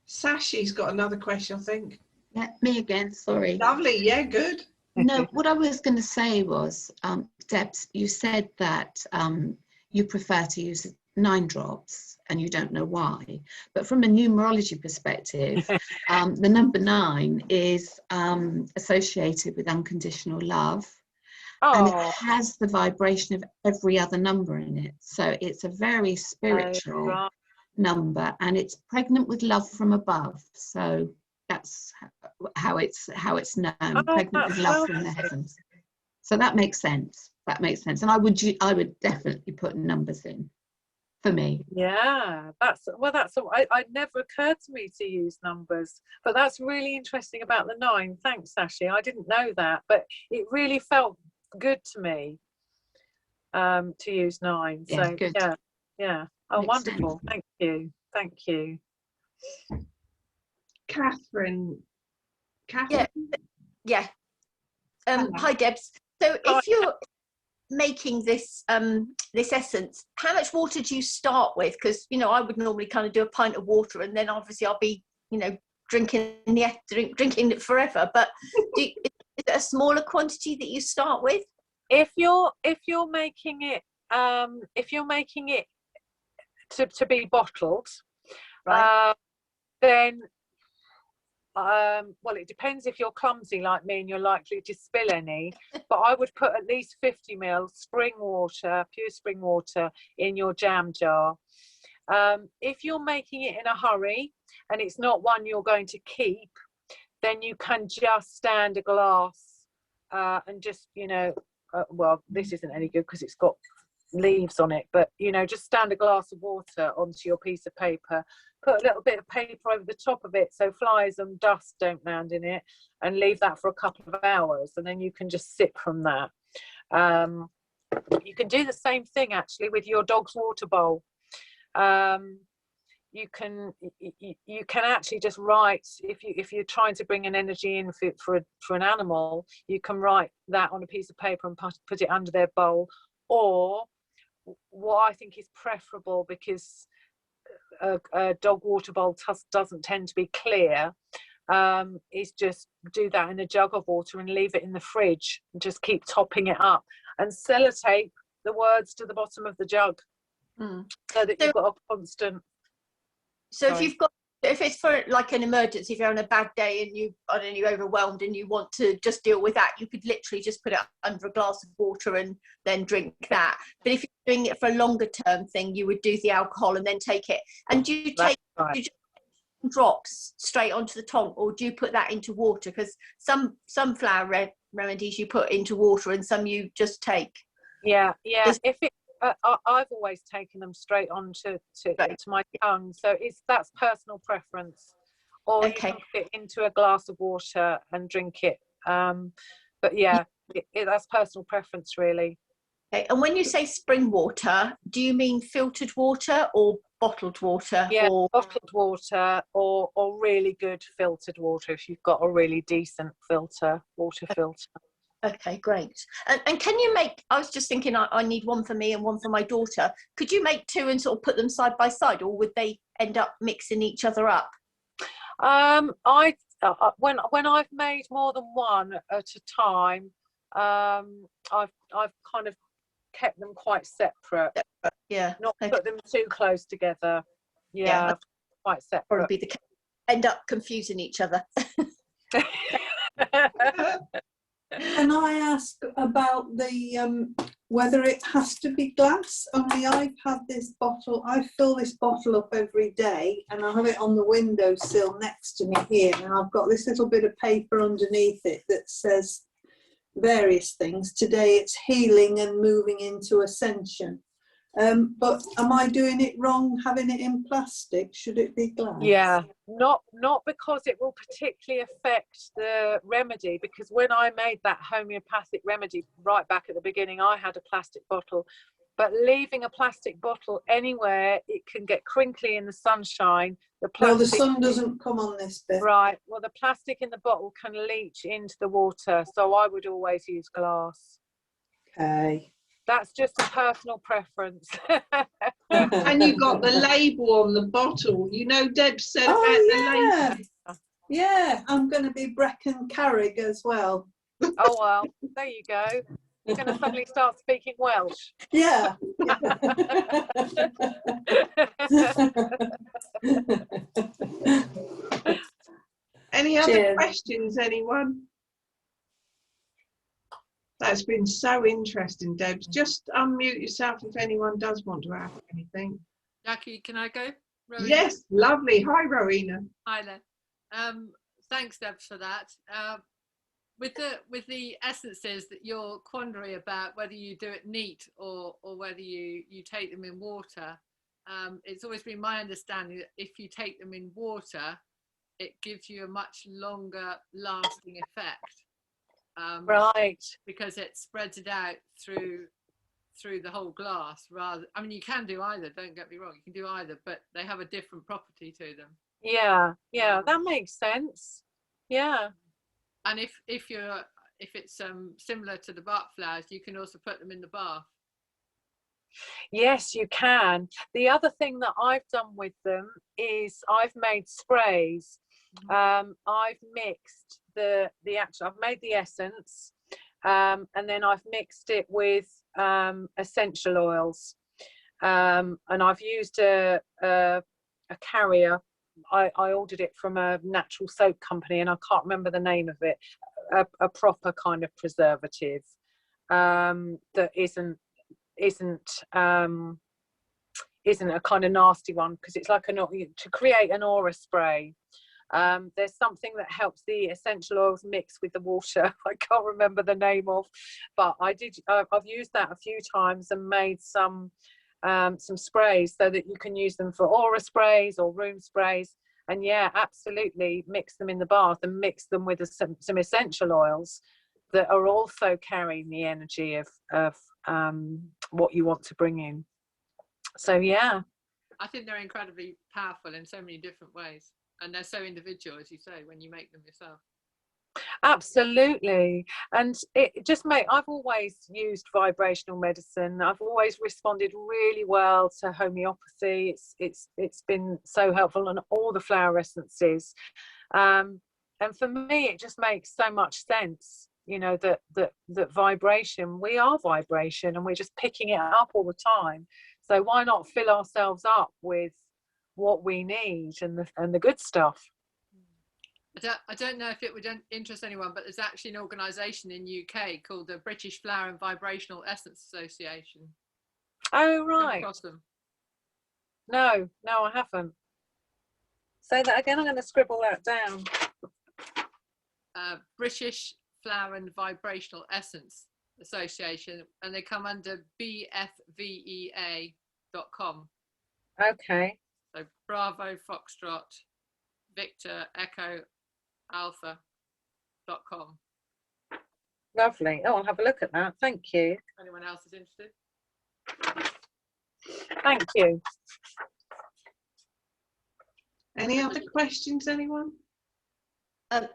Sashi's got another question, I think. Yeah, me again, sorry. Lovely, yeah, good. No, what I was going to say was, Debs, you said that you prefer to use 9 drops and you don't know why. But from a numerology perspective, the number 9 is associated with unconditional love. And it has the vibration of every other number in it. So it's a very spiritual number, and it's pregnant with love from above. So that's how it's known, pregnant with love from the heavens. So that makes sense. That makes sense. And I would definitely put numbers in for me. Yeah, it never occurred to me to use numbers, but that's really interesting about the 9. Thanks, Sashi. I didn't know that, but it really felt good to me to use 9. Yeah, so good. Yeah. Oh, Makes wonderful. sense. Thank you. Catherine. Yeah. Hi, Debs. So if you're making this this essence, how much water do you start with? Because, you know, I would normally kind of do a pint of water, and then obviously I'll be, you know, drinking it forever. But is it a smaller quantity that you start with? If you're making it to be bottled, right, then well, it depends if you're clumsy like me and you're likely to spill any, but I would put at least 50 ml spring water, pure spring water, in your jam jar. If you're making it in a hurry and it's not one you're going to keep, then you can just stand a glass and just, you know, well, this isn't any good because it's got leaves on it, but, you know, just stand a glass of water onto your piece of paper, put a little bit of paper over the top of it so flies and dust don't land in it, and leave that for a couple of hours, and then you can just sip from that. You can do the same thing actually with your dog's water bowl. You can actually just write, if you're trying to bring an energy in for an animal, you can write that on a piece of paper and put it under their bowl. Or what I think is preferable, because a dog water bowl doesn't tend to be clear, is just do that in a jug of water and leave it in the fridge and just keep topping it up and sellotape the words to the bottom of the jug, so that you've got a constant. So if it's for like an emergency, if you're on a bad day and you're overwhelmed and you want to just deal with that, you could literally just put it under a glass of water and then drink that. But if you're doing it for a longer term thing, you would do the alcohol and then take it. And do you take drops straight onto the tongue, or do you put that into water? Because some flower remedies you put into water and some you just take. Yeah. If it I've always taken them straight on to my tongue, so that's personal preference. Or you can put it into a glass of water and drink it. But yeah, that's personal preference really. Okay. And when you say spring water, do you mean filtered water or bottled water? Yeah, bottled water or really good filtered water if you've got a really decent water filter. Okay, great. And can you make, I was just thinking I need one for me and one for my daughter. Could you make 2 and sort of put them side by side, or would they end up mixing each other up? When I've made more than one at a time, I've kind of kept them quite separate. Yeah. Not put them too close together. Yeah, quite separate. Probably end up confusing each other. Can I ask about the whether it has to be glass. Only I've had this bottle, I fill this bottle up every day and I have it on the windowsill next to me here, and I've got this little bit of paper underneath it that says various things. Today it's healing and moving into ascension. But am I doing it wrong having it in plastic? Should it be glass? Yeah, not because it will particularly affect the remedy, because when I made that homeopathic remedy right back at the beginning, I had a plastic bottle. But leaving a plastic bottle anywhere, it can get crinkly in the sunshine. No, the sun doesn't come on this bit. Right, well, the plastic in the bottle can leach into the water, so I would always use glass. Okay. That's just a personal preference. And you got the label on the bottle. You know, Debs said about the label. Yeah, I'm going to be Brecon Carrig as well. Oh, well, there you go. You're going to suddenly start speaking Welsh. Yeah. Any other questions, anyone? That's been so interesting, Debs. Just unmute yourself if anyone does want to ask anything. Jackie, can I go? Rowena? Yes, lovely. Hi, Rowena. Hi there. Thanks, Debs, for that. With the essences, that your quandary about whether you do it neat or whether you take them in water, it's always been my understanding that if you take them in water, it gives you a much longer lasting effect. Right. Because it spreads it out through the whole glass. Rather, I mean, you can do either, don't get me wrong, you can do either, but they have a different property to them. Yeah, that makes sense. Yeah. And if it's similar to the Bach flowers, you can also put them in the bath. Yes, you can. The other thing that I've done with them is I've made sprays. I've mixed I've made the essence, and then I've mixed it with essential oils, and I've used a carrier. I ordered it from a natural soap company, and I can't remember the name of it. A proper kind of preservative that isn't a kind of nasty one, because it's like to create an aura spray. There's something that helps the essential oils mix with the water. I can't remember the name of, but I've used that a few times and made some sprays so that you can use them for aura sprays or room sprays. And yeah, absolutely, mix them in the bath and mix them with some essential oils that are also carrying the energy of what you want to bring in. So yeah, I think they're incredibly powerful in so many different ways, and they're so individual, as you say, when you make them yourself. Absolutely. And I've always used vibrational medicine. I've always responded really well to homeopathy. It's been so helpful, and all the flower essences. And for me, it just makes so much sense, you know, that vibration, we are vibration, and we're just picking it up all the time. So why not fill ourselves up with what we need and the good stuff? I don't know if it would interest anyone, but there's actually an organisation in UK called the British Flower and Vibrational Essence Association. Oh, right. Across them. No, I haven't. Say that again. I'm going to scribble that down. British Flower and Vibrational Essence Association, and they come under bfvea.com. Okay. So Bravo Foxtrot Victor Echo Alpha.com. Lovely. Oh, I'll have a look at that. Thank you. Anyone else is interested? Thank you. Any other questions, anyone?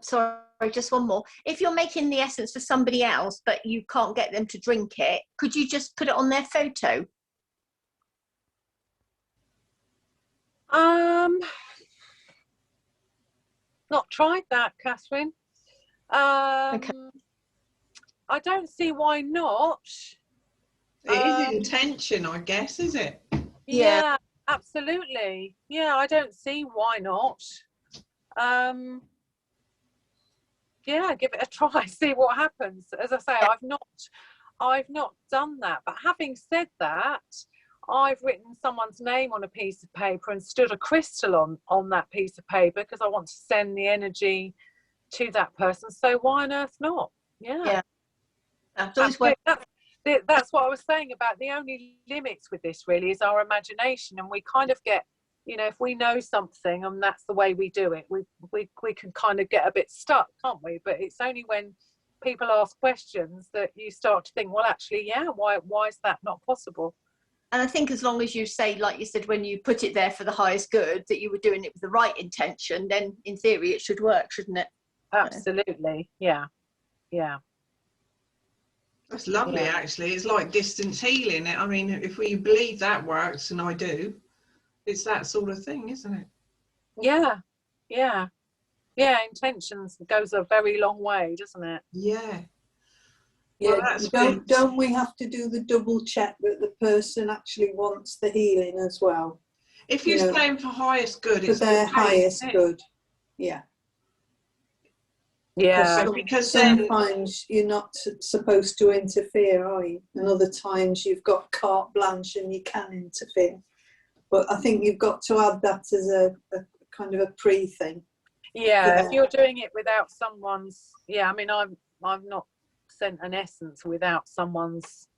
Sorry, just one more. If you're making the essence for somebody else, but you can't get them to drink it, could you just put it on their photo? Not tried that, Catherine. Okay. I don't see why not. It is intention, I guess, is it? Yeah, absolutely. Yeah, I don't see why not. Yeah, give it a try, see what happens. As I say, I've not done that. But having said that, I've written someone's name on a piece of paper and stood a crystal on that piece of paper because I want to send the energy to that person. So why on earth not? Yeah. That's what I was saying about the only limits with this really is our imagination, and we kind of get, you know, if we know something and that's the way we do it, we can kind of get a bit stuck, can't we? But it's only when people ask questions that you start to think, well, actually, yeah, why is that not possible? And I think as long as you say, like you said, when you put it there for the highest good, that you were doing it with the right intention, then in theory it should work, shouldn't it? Absolutely. Yeah. That's lovely, actually. It's like distance healing. I mean, if we believe that works, and I do, it's that sort of thing, isn't it? Yeah. Intentions goes a very long way, doesn't it? Yeah. Yeah, well, don't we have to do the double check that the person actually wants the healing as well? If you're saying for highest good, for their highest good. Yeah. Yeah. Because sometimes you're not supposed to interfere, are you? And other times you've got carte blanche and you can interfere. But I think you've got to add that as a kind of a pre-thing. Yeah, if you're doing it without someone's, I mean, I've not sent an essence without someone's,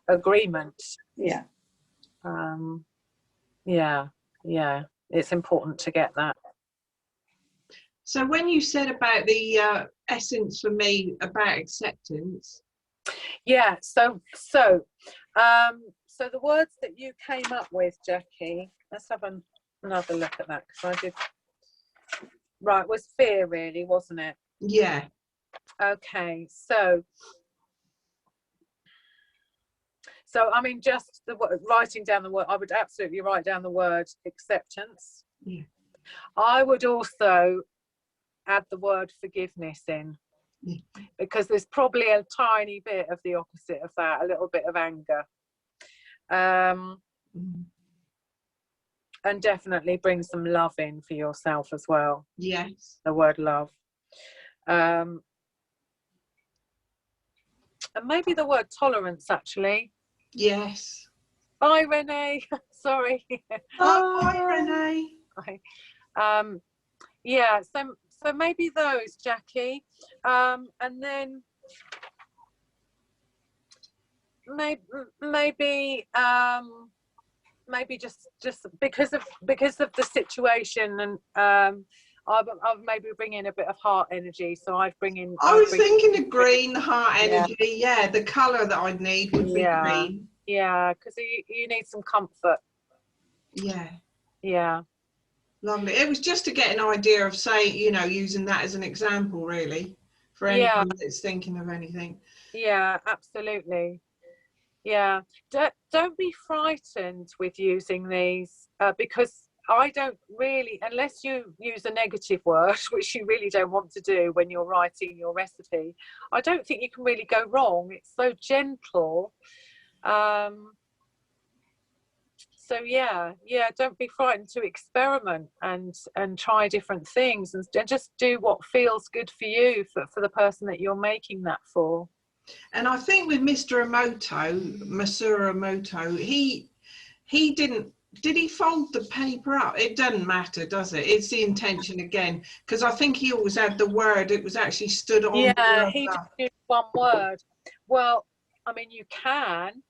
agreement. Yeah. Yeah. It's important to get that. So when you said about the essence for me about acceptance. Yeah. So the words that you came up with, Jackie. Let's have another look at that because I did. Right, was fear really, wasn't it? Yeah. Okay, so I mean, just writing down the word, I would absolutely write down the word acceptance. Yeah. I would also add the word forgiveness in, because there's probably a tiny bit of the opposite of that, a little bit of anger. And definitely bring some love in for yourself as well. Yes. The word love. And maybe the word tolerance, actually. Yes. Bye, Renee. Sorry. Bye, Renee. Bye. Yeah, so maybe those, Jackie. And then maybe just because of the situation, and I'll maybe bring in a bit of heart energy. So I'd bring in. I was thinking of green, the heart energy. Yeah, the colour that I'd need would be green. Yeah, because you need some comfort. Yeah. Lovely. It was just to get an idea of, say, using that as an example, really, for anyone that's thinking of anything. Yeah, absolutely. Yeah, don't be frightened with using these because I don't really, unless you use a negative word, which you really don't want to do when you're writing your recipe, I don't think you can really go wrong. It's so gentle. So don't be frightened to experiment and try different things and just do what feels good for you, for the person that you're making that for. And I think with Mr. Masura Emoto, he did he fold the paper up? It doesn't matter, does it? It's the intention again, because I think he always had the word, it was actually stood on. Yeah, he just used one word. Well, I mean, you can,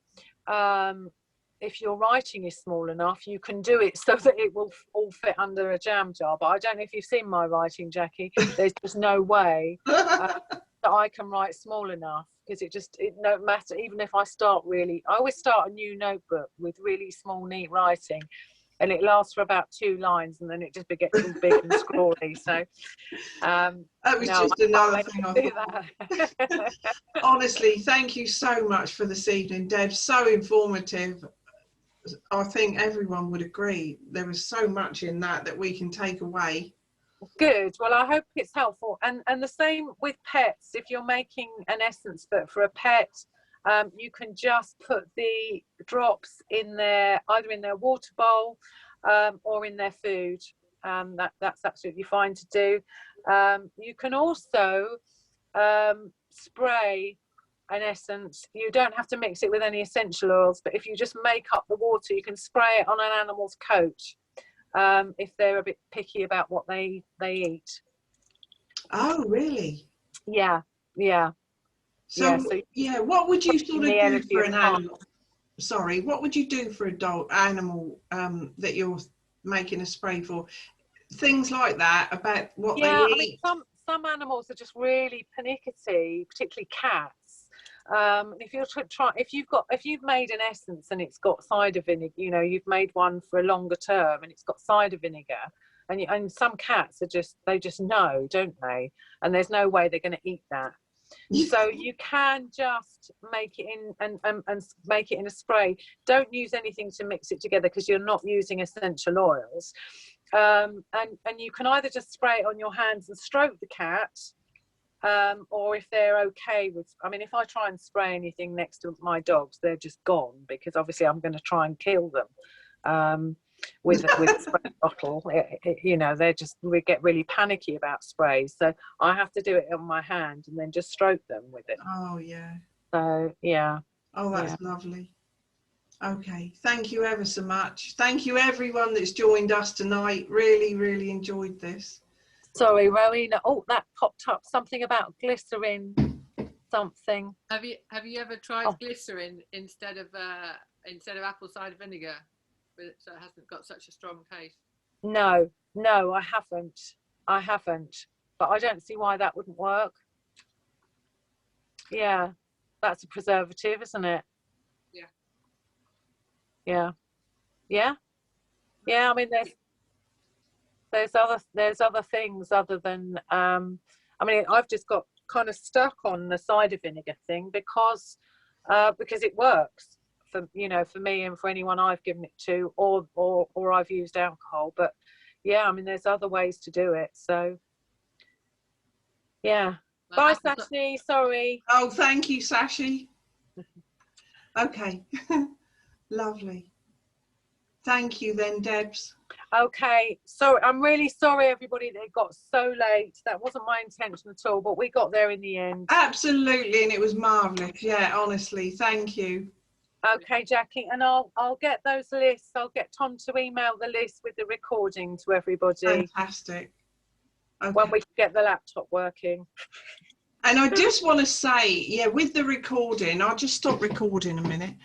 if your writing is small enough, you can do it so that it will all fit under a jam jar. But I don't know if you've seen my writing, Jackie. There's just no way that I can write small enough, because it no matter, even if I always start a new notebook with really small, neat writing, and it lasts for about 2 lines, and then it just gets all big and scrawly. So that was just another thing I thought. Honestly, thank you so much for this evening, Deb. So informative. I think everyone would agree. There was so much in that we can take away. Good. Well, I hope it's helpful. And the same with pets. If you're making an essence for a pet, you can just put the drops in either in their water bowl or in their food. That's absolutely fine to do. You can also spray an essence, you don't have to mix it with any essential oils, but if you just make up the water, you can spray it on an animal's coat if they're a bit picky about what they eat. Oh, really? Yeah. So, so yeah, what would you sort of do for an farm. animal? Sorry, what would you do for a dog animal that you're making a spray for? Things like that, about what they I mean, eat. some animals are just really pernickety, particularly cats. If you've made an essence and it's got cider vinegar, you know, you've made one for a longer term and it's got cider vinegar, and some cats they just know, don't they? And there's no way they're going to eat that. So you can just make it in and make it in a spray. Don't use anything to mix it together because you're not using essential oils. And you can either just spray it on your hands and stroke the cat, or if they're okay with, I mean, if I try and spray anything next to my dogs, they're just gone, because obviously I'm going to try and kill them with a spray bottle. You know, we get really panicky about sprays, so I have to do it on my hand and then just stroke them with it. Oh, yeah. So, yeah. Oh, that's lovely. Okay, thank you ever so much. Thank you everyone that's joined us tonight. Really, really enjoyed this. Sorry, Rowena. Oh, that popped up, something about glycerin something. Have you ever tried glycerin instead of apple cider vinegar, so it hasn't got such a strong taste? No, I haven't. But I don't see why that wouldn't work. Yeah, that's a preservative, isn't it? Yeah. I mean, there's other things other than I mean, I've just got kind of stuck on the cider vinegar thing because it works for me and for anyone I've given it to, or I've used alcohol. But yeah, I mean, there's other ways to do it. So yeah. Bye, Sashi. Sorry. Oh, thank you, Sashi. Okay. Lovely. Thank you then, Debs. Okay, so I'm really sorry everybody that it got so late. That wasn't my intention at all, but we got there in the end. Absolutely, and it was marvellous. Yeah, honestly, thank you. Okay, Jackie, and I'll get those lists. I'll get Tom to email the list with the recording to everybody. Fantastic. Okay. When we get the laptop working. And I just want to say, yeah, with the recording, I'll just stop recording a minute.